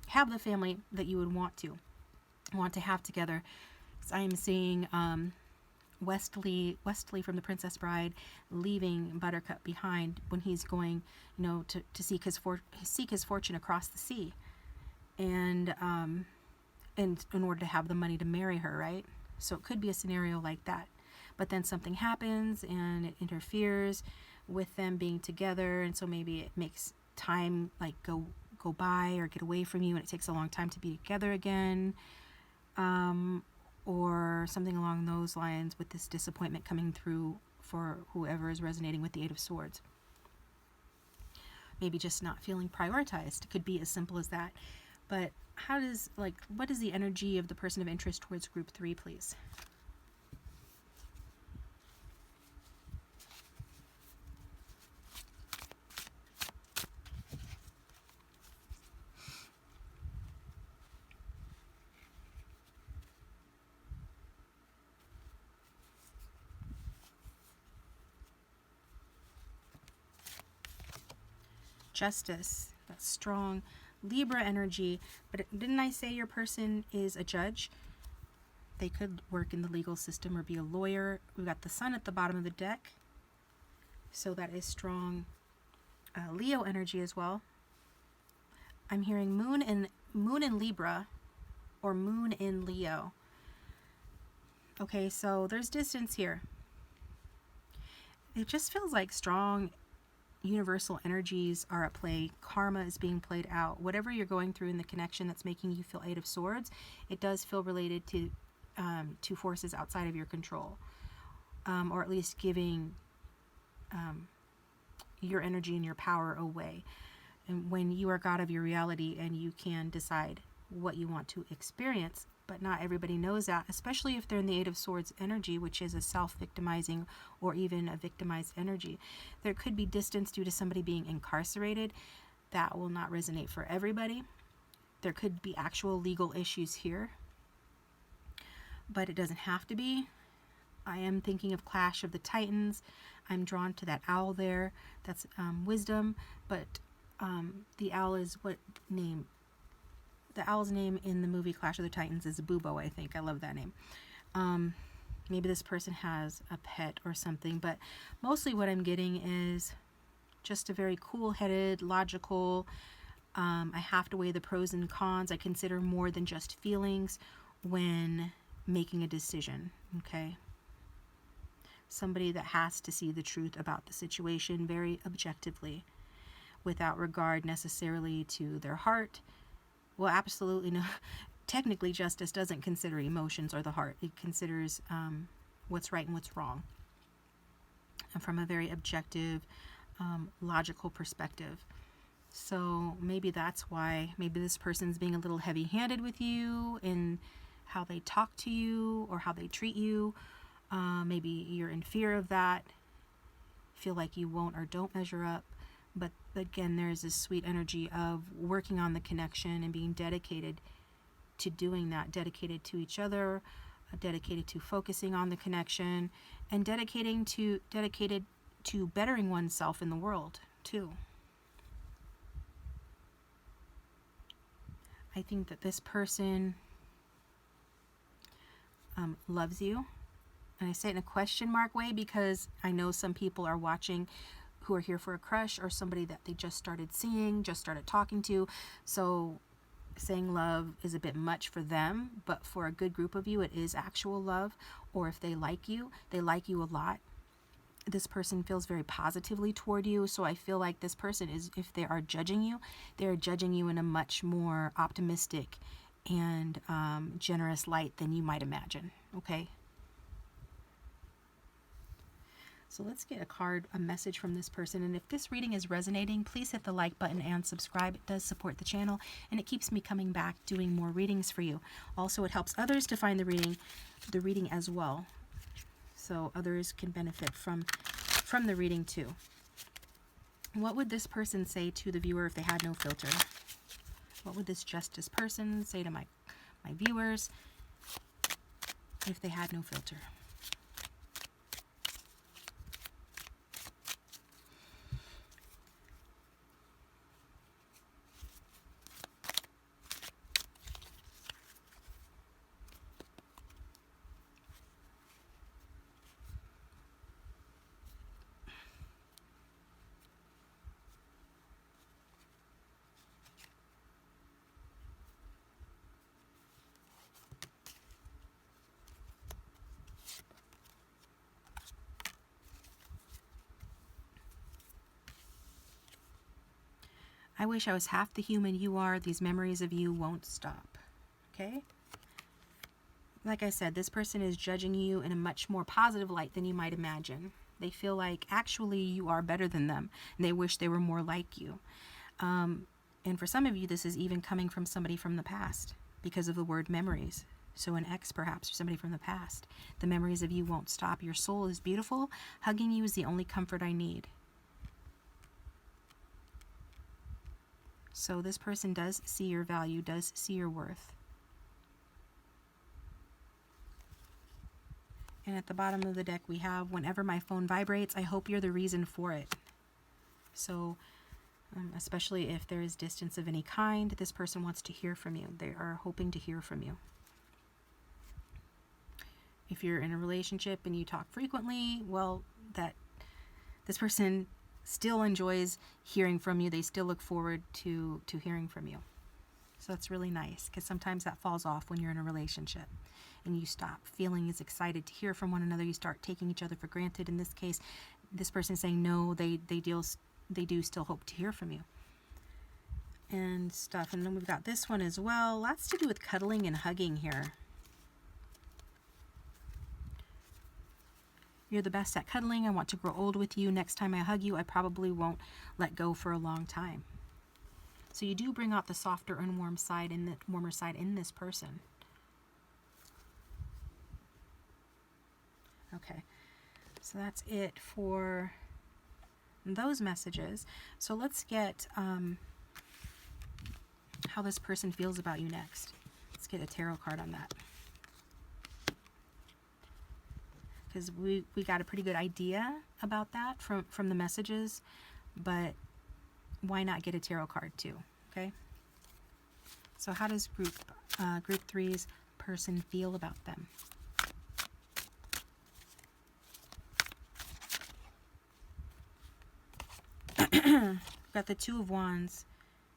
have the family that you would want to have together. So I am seeing Westley from The Princess Bride leaving Buttercup behind when he's going, to seek his fortune across the sea, and in order to have the money to marry her, right? So it could be a scenario like that. But then something happens and it interferes with them being together, and so maybe it makes time like go by or get away from you, and it takes a long time to be together again. Or something along those lines, with this disappointment coming through for whoever is resonating with the Eight of Swords. Maybe just not feeling prioritized. It could be as simple as that. But what is the energy of the person of interest towards group 3, please? Justice, that's strong Libra energy. But didn't I say your person is a judge? They could work in the legal system or be a lawyer. We've got the Sun at the bottom of the deck, so that is strong Leo energy as well. I'm hearing moon in Libra or moon in Leo. Okay, so there's distance here. It just feels like strong universal energies are at play. Karma is being played out. Whatever you're going through in the connection that's making you feel Eight of Swords, it does feel related to forces outside of your control, or at least giving your energy and your power away. And when you are God of your reality and you can decide what you want to experience, but not everybody knows that, especially if they're in the Eight of Swords energy, which is a self-victimizing or even a victimized energy. There could be distance due to somebody being incarcerated. That will not resonate for everybody. There could be actual legal issues here, but it doesn't have to be. I am thinking of Clash of the Titans. I'm drawn to that owl there. That's wisdom, but the owl is what name? The owl's name in the movie Clash of the Titans is Bubo, I think. I love that name. Maybe this person has a pet or something, but mostly what I'm getting is just a very cool-headed, logical, I have to weigh the pros and cons. I consider more than just feelings when making a decision, okay? Somebody that has to see the truth about the situation very objectively, without regard necessarily to their heart. Well, absolutely no. Technically, justice doesn't consider emotions or the heart. It considers what's right and what's wrong. And from a very objective, logical perspective. So maybe that's why, maybe this person's being a little heavy-handed with you in how they talk to you or how they treat you. Maybe you're in fear of that, feel like you won't or don't measure up. But again, there's this sweet energy of working on the connection and being dedicated to doing that, dedicated to each other, dedicated to focusing on the connection, and dedicated to bettering oneself in the world too. I think that this person loves you. And I say it in a question mark way because I know some people are watching who are here for a crush or somebody that they just started seeing, just started talking to. So saying love is a bit much for them, but for a good group of you, it is actual love. Or if they like you a lot. This person feels very positively toward you. So I feel like this person is, if they are judging you, they're judging you in a much more optimistic and generous light than you might imagine. Okay. So let's get a message from this person. And if this reading is resonating, please hit the like button and subscribe. It does support the channel and it keeps me coming back doing more readings for you. Also, it helps others to find the reading as well. So others can benefit from the reading too. What would this person say to the viewer if they had no filter? What would this justice person say to my viewers if they had no filter? I wish I was half the human you are. These memories of you won't stop. Okay? Like I said, this person is judging you in a much more positive light than you might imagine. They feel like actually you are better than them, and they wish they were more like you. And for some of you, this is even coming from somebody from the past because of the word memories. So an ex perhaps, or somebody from the past. The memories of you won't stop. Your soul is beautiful. Hugging you is the only comfort I need. So this person does see your value, does see your worth. And at the bottom of the deck we have, whenever my phone vibrates, I hope you're the reason for it. So especially if there is distance of any kind, this person wants to hear from you. They are hoping to hear from you. If you're in a relationship and you talk frequently, well, this person still enjoys hearing from you. They still look forward to hearing from you. So that's really nice, because sometimes that falls off when you're in a relationship and you stop feeling as excited to hear from one another. You start taking each other for granted. In this case, this person is saying no, they do still hope to hear from you and stuff. And then we've got this one as well. Lots to do with cuddling and hugging here. You're the best at cuddling. I want to grow old with you. Next time I hug you, I probably won't let go for a long time. So you do bring out the softer and warmer side in this person. Okay, so that's it for those messages. So let's get how this person feels about you next. Let's get a tarot card on that, because we got a pretty good idea about that from the messages, but why not get a tarot card too? Okay, so how does group 3's person feel about them? Got the Two of Wands.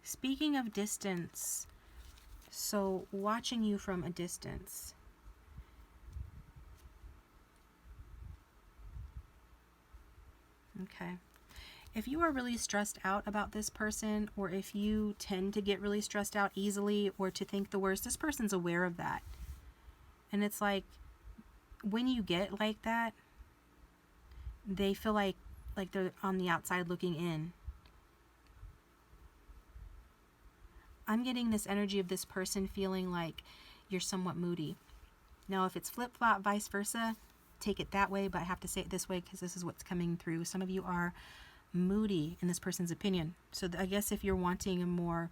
Speaking of distance, so watching you from a distance. Okay. If you are really stressed out about this person, or if you tend to get really stressed out easily or to think the worst, this person's aware of that. And it's like, when you get like that, they feel like they're on the outside looking in. I'm getting this energy of this person feeling like you're somewhat moody. Now, if it's flip-flop, vice versa, take it that way, but I have to say it this way because this is what's coming through. Some of you are moody in this person's opinion. So I guess if you're wanting a more,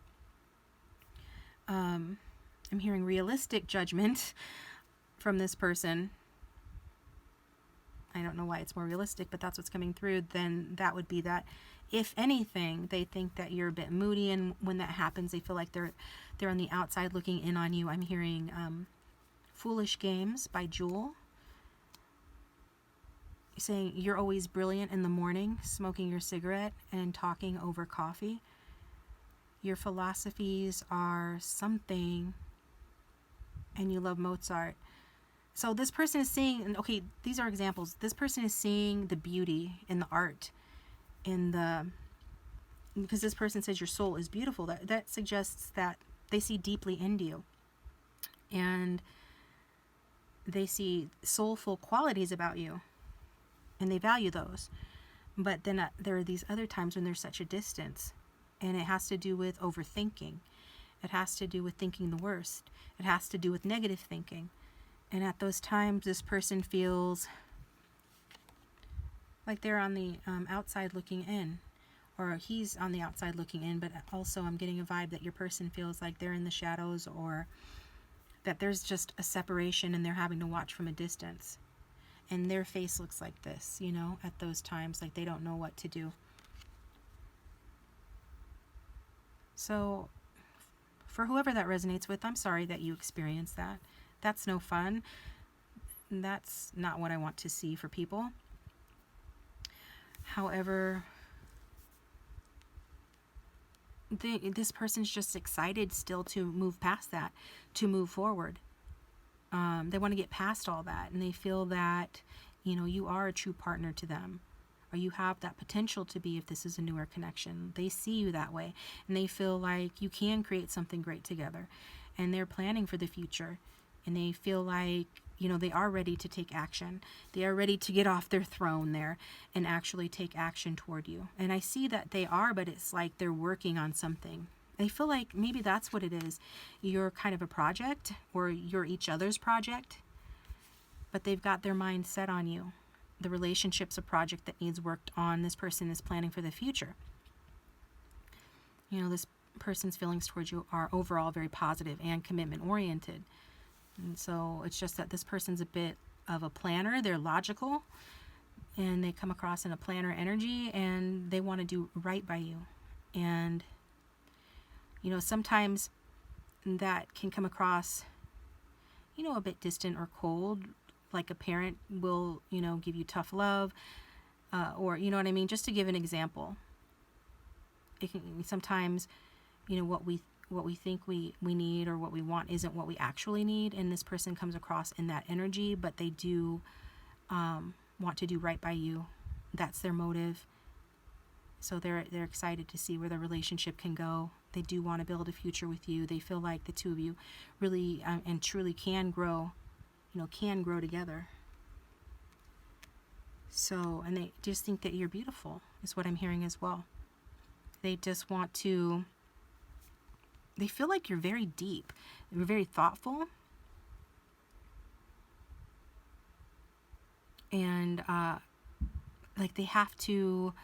I'm hearing realistic judgment from this person. I don't know why it's more realistic, but that's what's coming through. Then that would be that. If anything, they think that you're a bit moody, and when that happens, they feel like they're on the outside looking in on you. I'm hearing Foolish Games by Jewel. Saying you're always brilliant in the morning, smoking your cigarette and talking over coffee. Your philosophies are something, and you love Mozart. So this person is seeing, okay, these are examples. This person is seeing the beauty in the art, because this person says your soul is beautiful. That suggests that they see deeply into you. And they see soulful qualities about you. And they value those. But then there are these other times when there's such a distance. And it has to do with overthinking. It has to do with thinking the worst. It has to do with negative thinking. And at those times, this person feels like they're on the outside looking in. Or he's on the outside looking in. But also I'm getting a vibe that your person feels like they're in the shadows, or that there's just a separation and they're having to watch from a distance. And their face looks like this, you know, at those times, like they don't know what to do. So for whoever that resonates with, I'm sorry that you experienced that. That's no fun. That's not what I want to see for people. However, this person's just excited still to move past that, to move forward. They want to get past all that, and they feel that, you know, you are a true partner to them, or you have that potential to be if this is a newer connection. They see you that way, and they feel like you can create something great together, and they're planning for the future, and they feel like, you know, they are ready to take action. They are ready to get off their throne there and actually take action toward you. And I see that they are, but it's like they're working on something. I feel like maybe that's what it is. You're kind of a project, or you're each other's project, but they've got their mind set on you. The relationship's a project that needs worked on. This person is planning for the future. You know, this person's feelings towards you are overall very positive and commitment oriented. And so it's just that this person's a bit of a planner. They're logical, and they come across in a planner energy, and they want to do right by you. And you know, sometimes that can come across, you know, a bit distant or cold, like a parent will, you know, give you tough love, or, you know what I mean? Just to give an example, it can sometimes, you know, what we think we need or what we want isn't what we actually need, and this person comes across in that energy, but they do want to do right by you. That's their motive. So they're excited to see where the relationship can go. They do want to build a future with you. They feel like the two of you really and truly can grow, you know, can grow together. So, and they just think that you're beautiful, is what I'm hearing as well. They just want to, they feel like you're very deep. You're very thoughtful. And like they have to,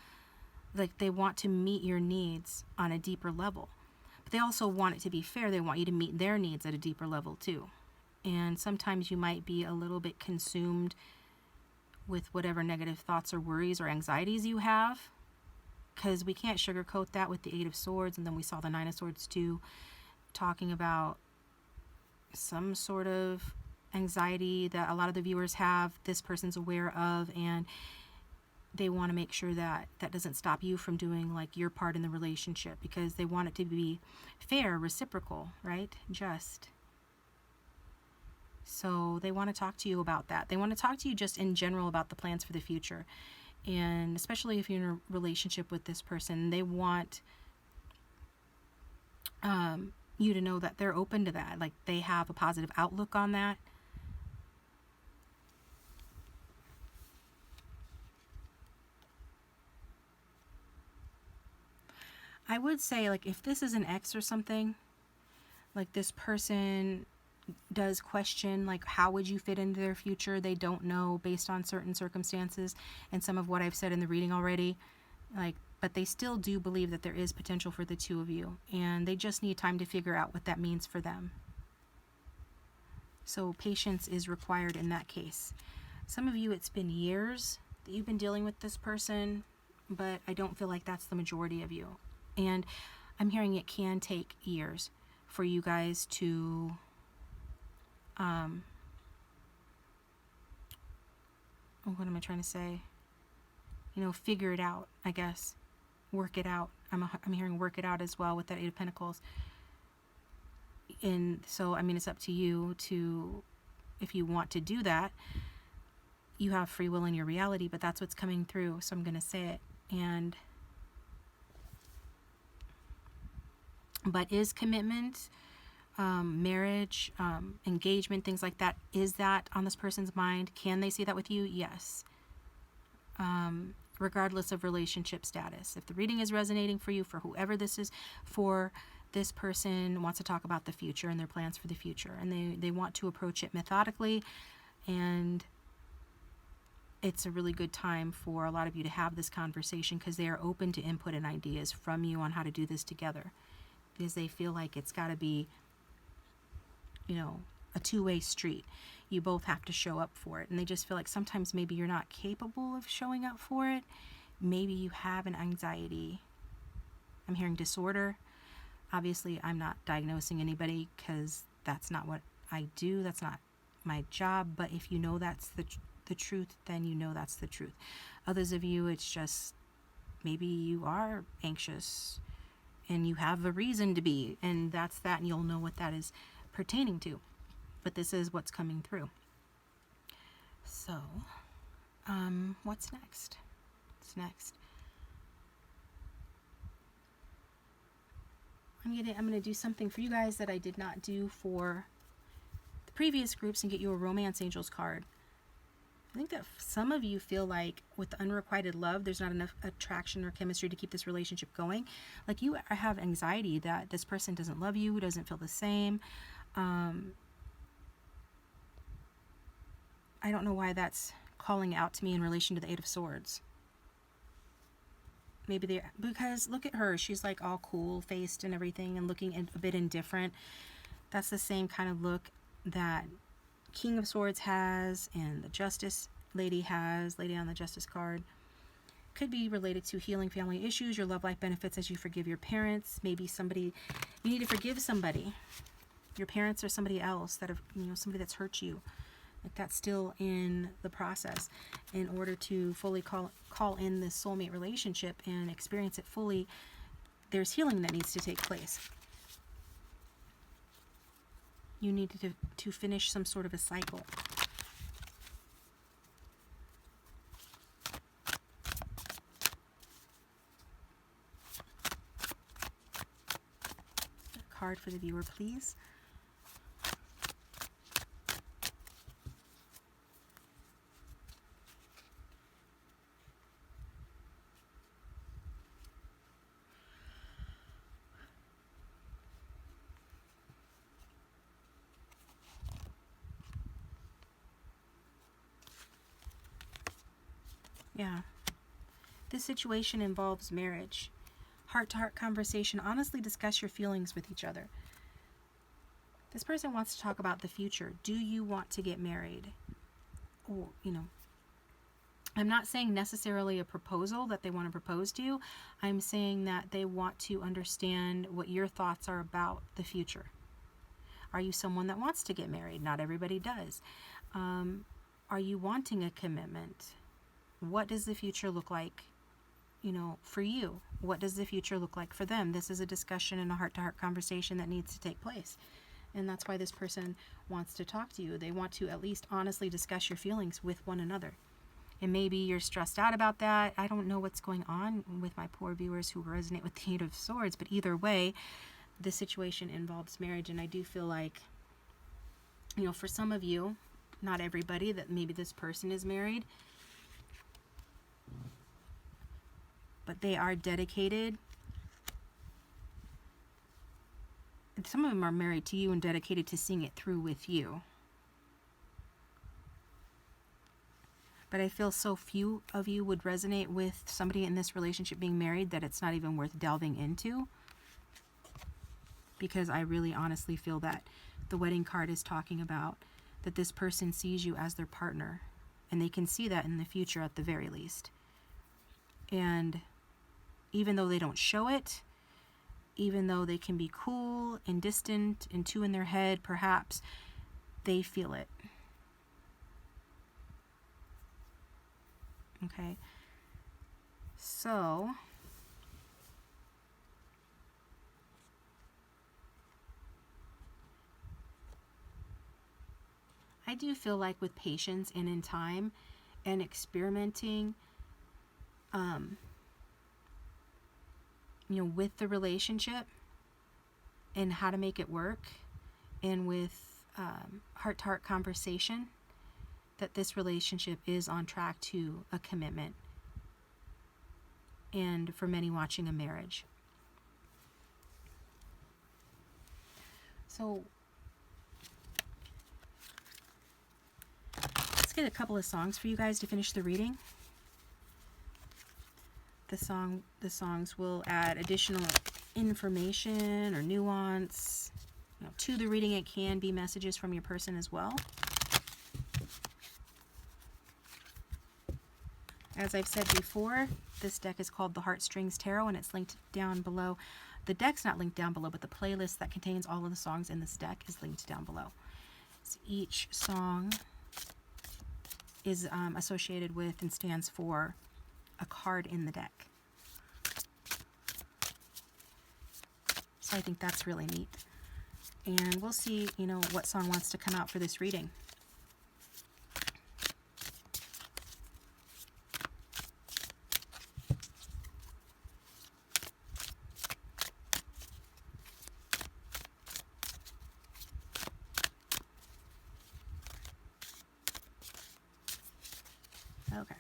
like they want to meet your needs on a deeper level. But they also want it to be fair. They want you to meet their needs at a deeper level too. And sometimes you might be a little bit consumed with whatever negative thoughts or worries or anxieties you have, because we can't sugarcoat that with the Eight of Swords. And then we saw the Nine of Swords too, talking about some sort of anxiety that a lot of the viewers have, this person's aware of, and they want to make sure that that doesn't stop you from doing like your part in the relationship, because they want it to be fair, reciprocal, right? Just. So they want to talk to you about that. They want to talk to you just in general about the plans for the future. And especially if you're in a relationship with this person, they want you to know that they're open to that. Like they have a positive outlook on that. I would say, like, if this is an ex or something, like this person does question, like, how would you fit into their future? They don't know based on certain circumstances and some of what I've said in the reading already. Like, but they still do believe that there is potential for the two of you, and they just need time to figure out what that means for them. So patience is required in that case. Some of you, it's been years that you've been dealing with this person, but I don't feel like that's the majority of you. And I'm hearing it can take years for you guys to what am I trying to say? Figure it out, I guess. Work it out. I'm hearing work it out as well with that Eight of Pentacles. And so, it's up to you to, if you want to do that, you have free will in your reality, but that's what's coming through. So I'm going to say it. But is commitment, marriage, engagement, things like that, is that on this person's mind? Can they see that with you? Yes. Regardless of relationship status. If the reading is resonating for you, for whoever this is, for this person wants to talk about the future and their plans for the future, and they want to approach it methodically, and it's a really good time for a lot of you to have this conversation because they are open to input and ideas from you on how to do this together, because they feel like it's got to be, a two-way street. You both have to show up for it, and they just feel like sometimes maybe you're not capable of showing up for it. Maybe you have an anxiety. I'm hearing disorder. Obviously, I'm not diagnosing anybody because that's not what I do. That's not my job. But if you know that's the truth, then you know that's the truth. Others of you, it's just maybe you are anxious and you have a reason to be, and that's that, and you'll know what that is pertaining to. But this is what's coming through. So, what's next? What's next? I'm gonna do something for you guys that I did not do for the previous groups and get you a Romance Angels card. I think that some of you feel like with the unrequited love, there's not enough attraction or chemistry to keep this relationship going. Like you have anxiety that this person doesn't love you, doesn't feel the same. I don't know why that's calling out to me in relation to the Eight of Swords. Maybe because look at her. She's like all cool-faced and everything and looking a bit indifferent. That's the same kind of look that King of Swords has and the Justice Lady has, Lady on the Justice card. Could be related to healing family issues, your love life benefits as you forgive your parents. Maybe you need to forgive somebody. Your parents or somebody else that have, somebody that's hurt you. Like that's still in the process. In order to fully call in this soulmate relationship and experience it fully, there's healing that needs to take place. You need to finish some sort of a cycle. A card for the viewer, please. Yeah. This situation involves marriage. Heart-to-heart conversation. Honestly discuss your feelings with each other. This person wants to talk about the future. Do you want to get married? Or, I'm not saying necessarily a proposal that they want to propose to you. I'm saying that they want to understand what your thoughts are about the future. Are you someone that wants to get married? Not everybody does. Are you wanting a commitment? What does the future look like, for you? What does the future look like for them? This is a discussion and a heart-to-heart conversation that needs to take place. And that's why this person wants to talk to you. They want to at least honestly discuss your feelings with one another. And maybe you're stressed out about that. I don't know what's going on with my poor viewers who resonate with the Eight of Swords. But either way, this situation involves marriage. And I do feel like, for some of you, not everybody, that maybe this person is married, but they are dedicated. Some of them are married to you and dedicated to seeing it through with you. But I feel so few of you would resonate with somebody in this relationship being married that it's not even worth delving into. Because I really honestly feel that the wedding card is talking about that this person sees you as their partner. And they can see that in the future at the very least. And even though they don't show it, even though they can be cool and distant and two in their head, perhaps, they feel it. Okay. So I do feel like with patience and in time and experimenting, with the relationship and how to make it work, and with heart-to-heart conversation, that this relationship is on track to a commitment, and for many watching, a marriage. So let's get a couple of songs for you guys to finish the reading. The songs will add additional information or nuance, to the reading. It can be messages from your person as well. As I've said before, this deck is called the Heartstrings Tarot, and it's linked down below. The deck's not linked down below, but the playlist that contains all of the songs in this deck is linked down below. So each song is associated with and stands for a card in the deck. So I think that's really neat. And we'll see, what song wants to come out for this reading. Okay.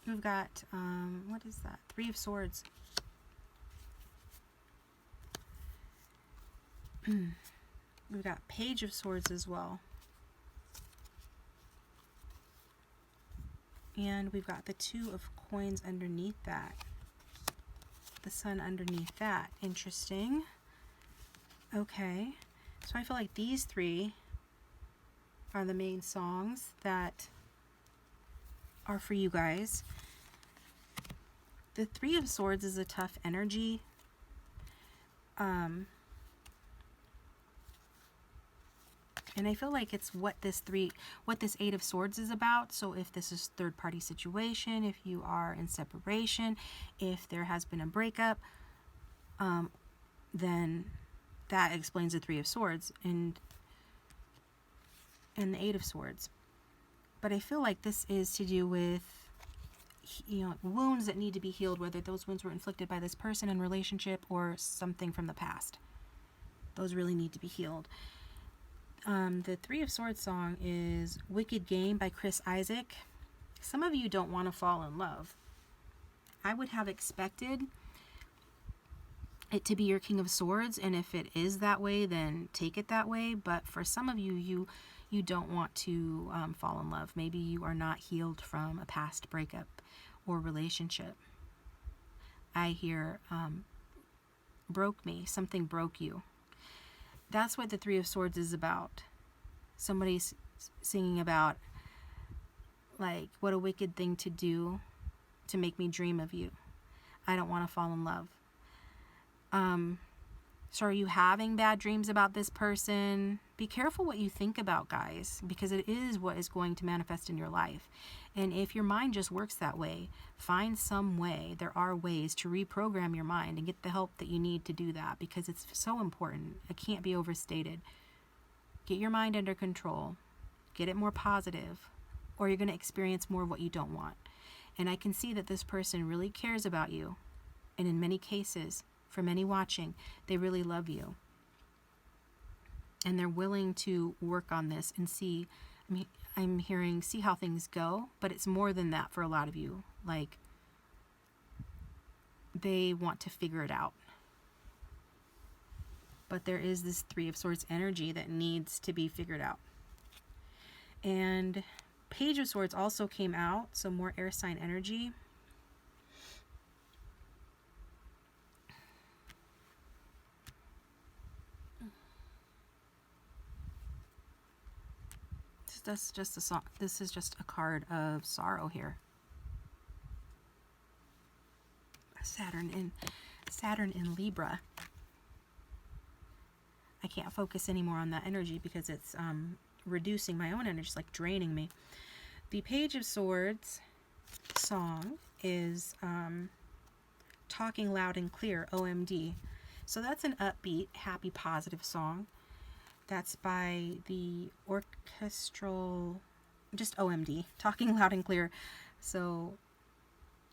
We've got, what is that? Three of Swords. We've got Page of Swords as well. And we've got the Two of Coins underneath that. The Sun underneath that. Interesting. Okay. So I feel like these three are the main songs that are for you guys. The Three of Swords is a tough energy. And I feel like it's what this Eight of Swords is about. So if this is third-party situation, if you are in separation, if there has been a breakup, then that explains the Three of Swords and the Eight of Swords. But I feel like this is to do with, wounds that need to be healed, whether those wounds were inflicted by this person in relationship or something from the past. Those really need to be healed. The Three of Swords song is Wicked Game by Chris Isaac. Some of you don't want to fall in love. I would have expected it to be your King of Swords, and if it is that way, then take it that way. But for some of you, you don't want to fall in love. Maybe you are not healed from a past breakup or relationship. I hear broke me. Something broke you. That's what the Three of Swords is about. Somebody's singing about, like, what a wicked thing to do to make me dream of you. I don't want to fall in love. So are you having bad dreams about this person? Be careful what you think about, guys, because it is what is going to manifest in your life. And if your mind just works that way, find some way. There are ways to reprogram your mind and get the help that you need to do that, because it's so important. It can't be overstated. Get your mind under control. Get it more positive, or you're going to experience more of what you don't want. And I can see that this person really cares about you. And in many cases, for many watching, they really love you. And they're willing to work on this and see, I'm hearing, see how things go, but it's more than that for a lot of you. Like, they want to figure it out. But there is this Three of Swords energy that needs to be figured out. And Page of Swords also came out, so more air sign energy. That's just a song. This is just a card of sorrow here. Saturn in Libra. I can't focus anymore on that energy because it's reducing my own energy, it's like draining me. The Page of Swords song is Talking Loud and Clear, OMD. So that's an upbeat, happy, positive song. That's by the orchestral, just OMD, Talking Loud and Clear. So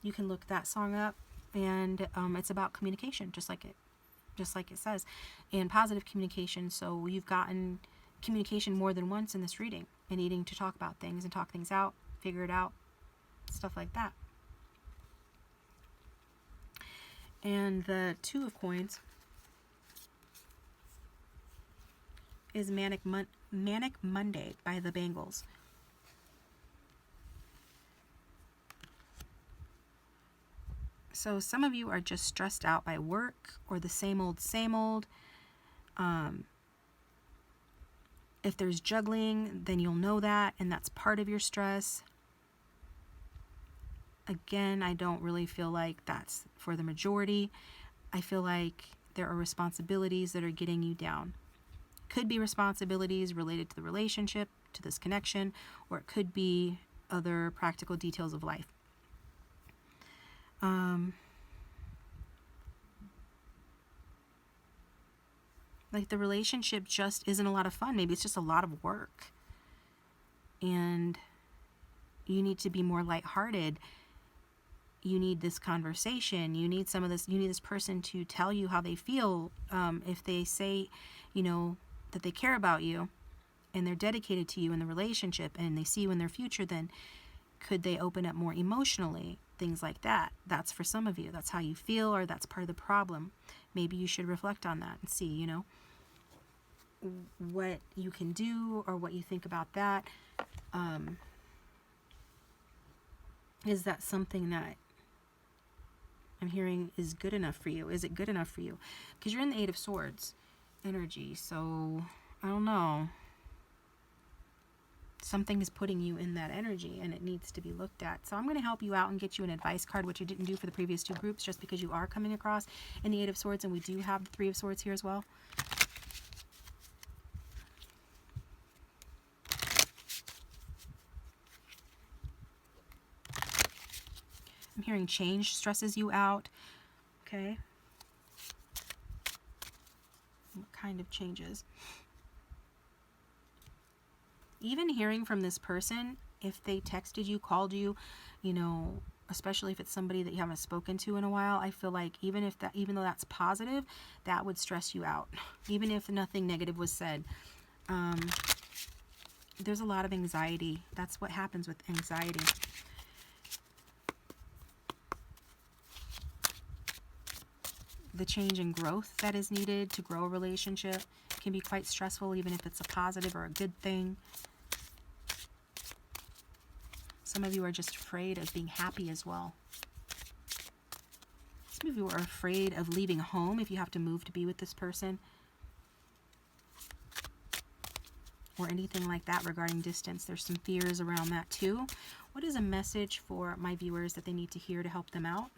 you can look that song up, and it's about communication, just like it says, and positive communication. So you've gotten communication more than once in this reading, and needing to talk about things and talk things out, figure it out, stuff like that. And the Two of Coins is Manic Monday by the Bangles. So some of you are just stressed out by work or the same old, same old. If there's juggling, then you'll know that, and that's part of your stress. Again, I don't really feel like that's for the majority. I feel like there are responsibilities that are getting you down. Could be responsibilities related to the relationship, to this connection, or it could be other practical details of life. Like the relationship just isn't a lot of fun. Maybe it's just a lot of work. And you need to be more lighthearted. You need this conversation. You need some of this. You need this person to tell you how they feel. If they say, that they care about you and they're dedicated to you in the relationship and they see you in their future, then could they open up more emotionally? Things like that. That's for some of you. That's how you feel, or that's part of the problem. Maybe you should reflect on that and see, what you can do or what you think about that. Is that something that I'm hearing is good enough for you? Is it good enough for you? Because you're in the Eight of Swords energy, so I don't know. Something is putting you in that energy and it needs to be looked at. So I'm going to help you out and get you an advice card, which I didn't do for the previous two groups, just because you are coming across in the Eight of Swords, and we do have the Three of Swords here as well. I'm hearing change stresses you out. Okay. What kind of changes? Even hearing from this person, if they texted you, called you, especially if it's somebody that you haven't spoken to in a while, I feel like even though that's positive, that would stress you out. Even if nothing negative was said. There's a lot of anxiety. That's what happens with anxiety. The change in growth that is needed to grow a relationship can be quite stressful, even if it's a positive or a good thing. Some of you are just afraid of being happy as well. Some of you are afraid of leaving home if you have to move to be with this person, or anything like that regarding distance. There's some fears around that too. What is a message for my viewers that they need to hear to help them out?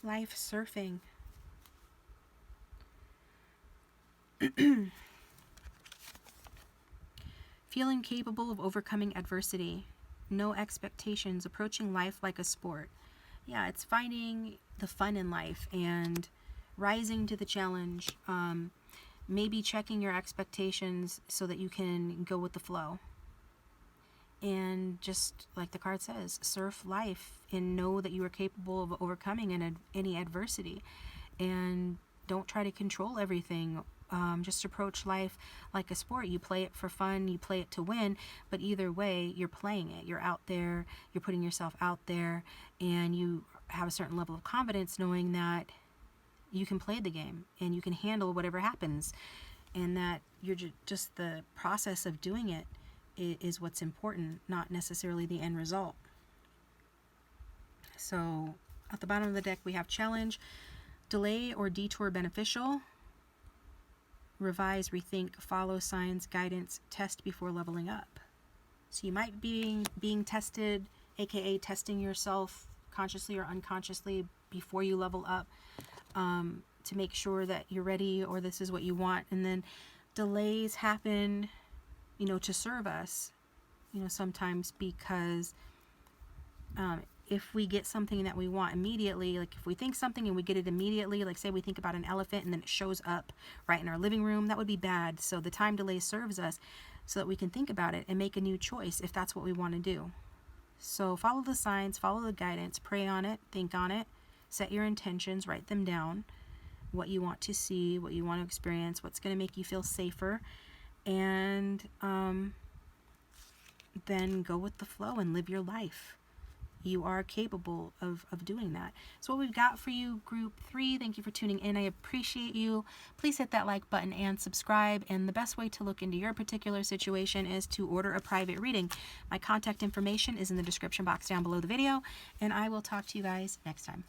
Life surfing. Feeling capable of overcoming adversity. No expectations. Approaching life like a sport. Yeah, it's finding the fun in life and rising to the challenge. Maybe checking your expectations so that you can go with the flow. And just like the card says, surf life and know that you are capable of overcoming any adversity. And don't try to control everything just approach life like a sport. You play it for fun, you play it to win, but either way, you're playing it. You're out there, you're putting yourself out there, and you have a certain level of confidence knowing that you can play the game and you can handle whatever happens, and that you're just the process of doing it is what's important, not necessarily the end result. So at the bottom of the deck, we have challenge, delay or detour beneficial, revise, rethink, follow signs, guidance, test before leveling up. So you might be being tested, aka testing yourself consciously or unconsciously before you level up, to make sure that you're ready or this is what you want. And then delays happen, to serve us, sometimes, because if we get something that we want immediately, like if we think something and we get it immediately, like say we think about an elephant and then it shows up right in our living room, that would be bad. So the time delay serves us so that we can think about it and make a new choice if that's what we want to do. So follow the signs, follow the guidance, pray on it, think on it, set your intentions, write them down, what you want to see, what you want to experience, what's going to make you feel safer, and then go with the flow and live your life. You are capable of doing that. So what we've got for you, group 3. Thank you for tuning in. I appreciate you. Please hit that like button and subscribe. And the best way to look into your particular situation is to order a private reading. My contact information is in the description box down below the video. And I will talk to you guys next time.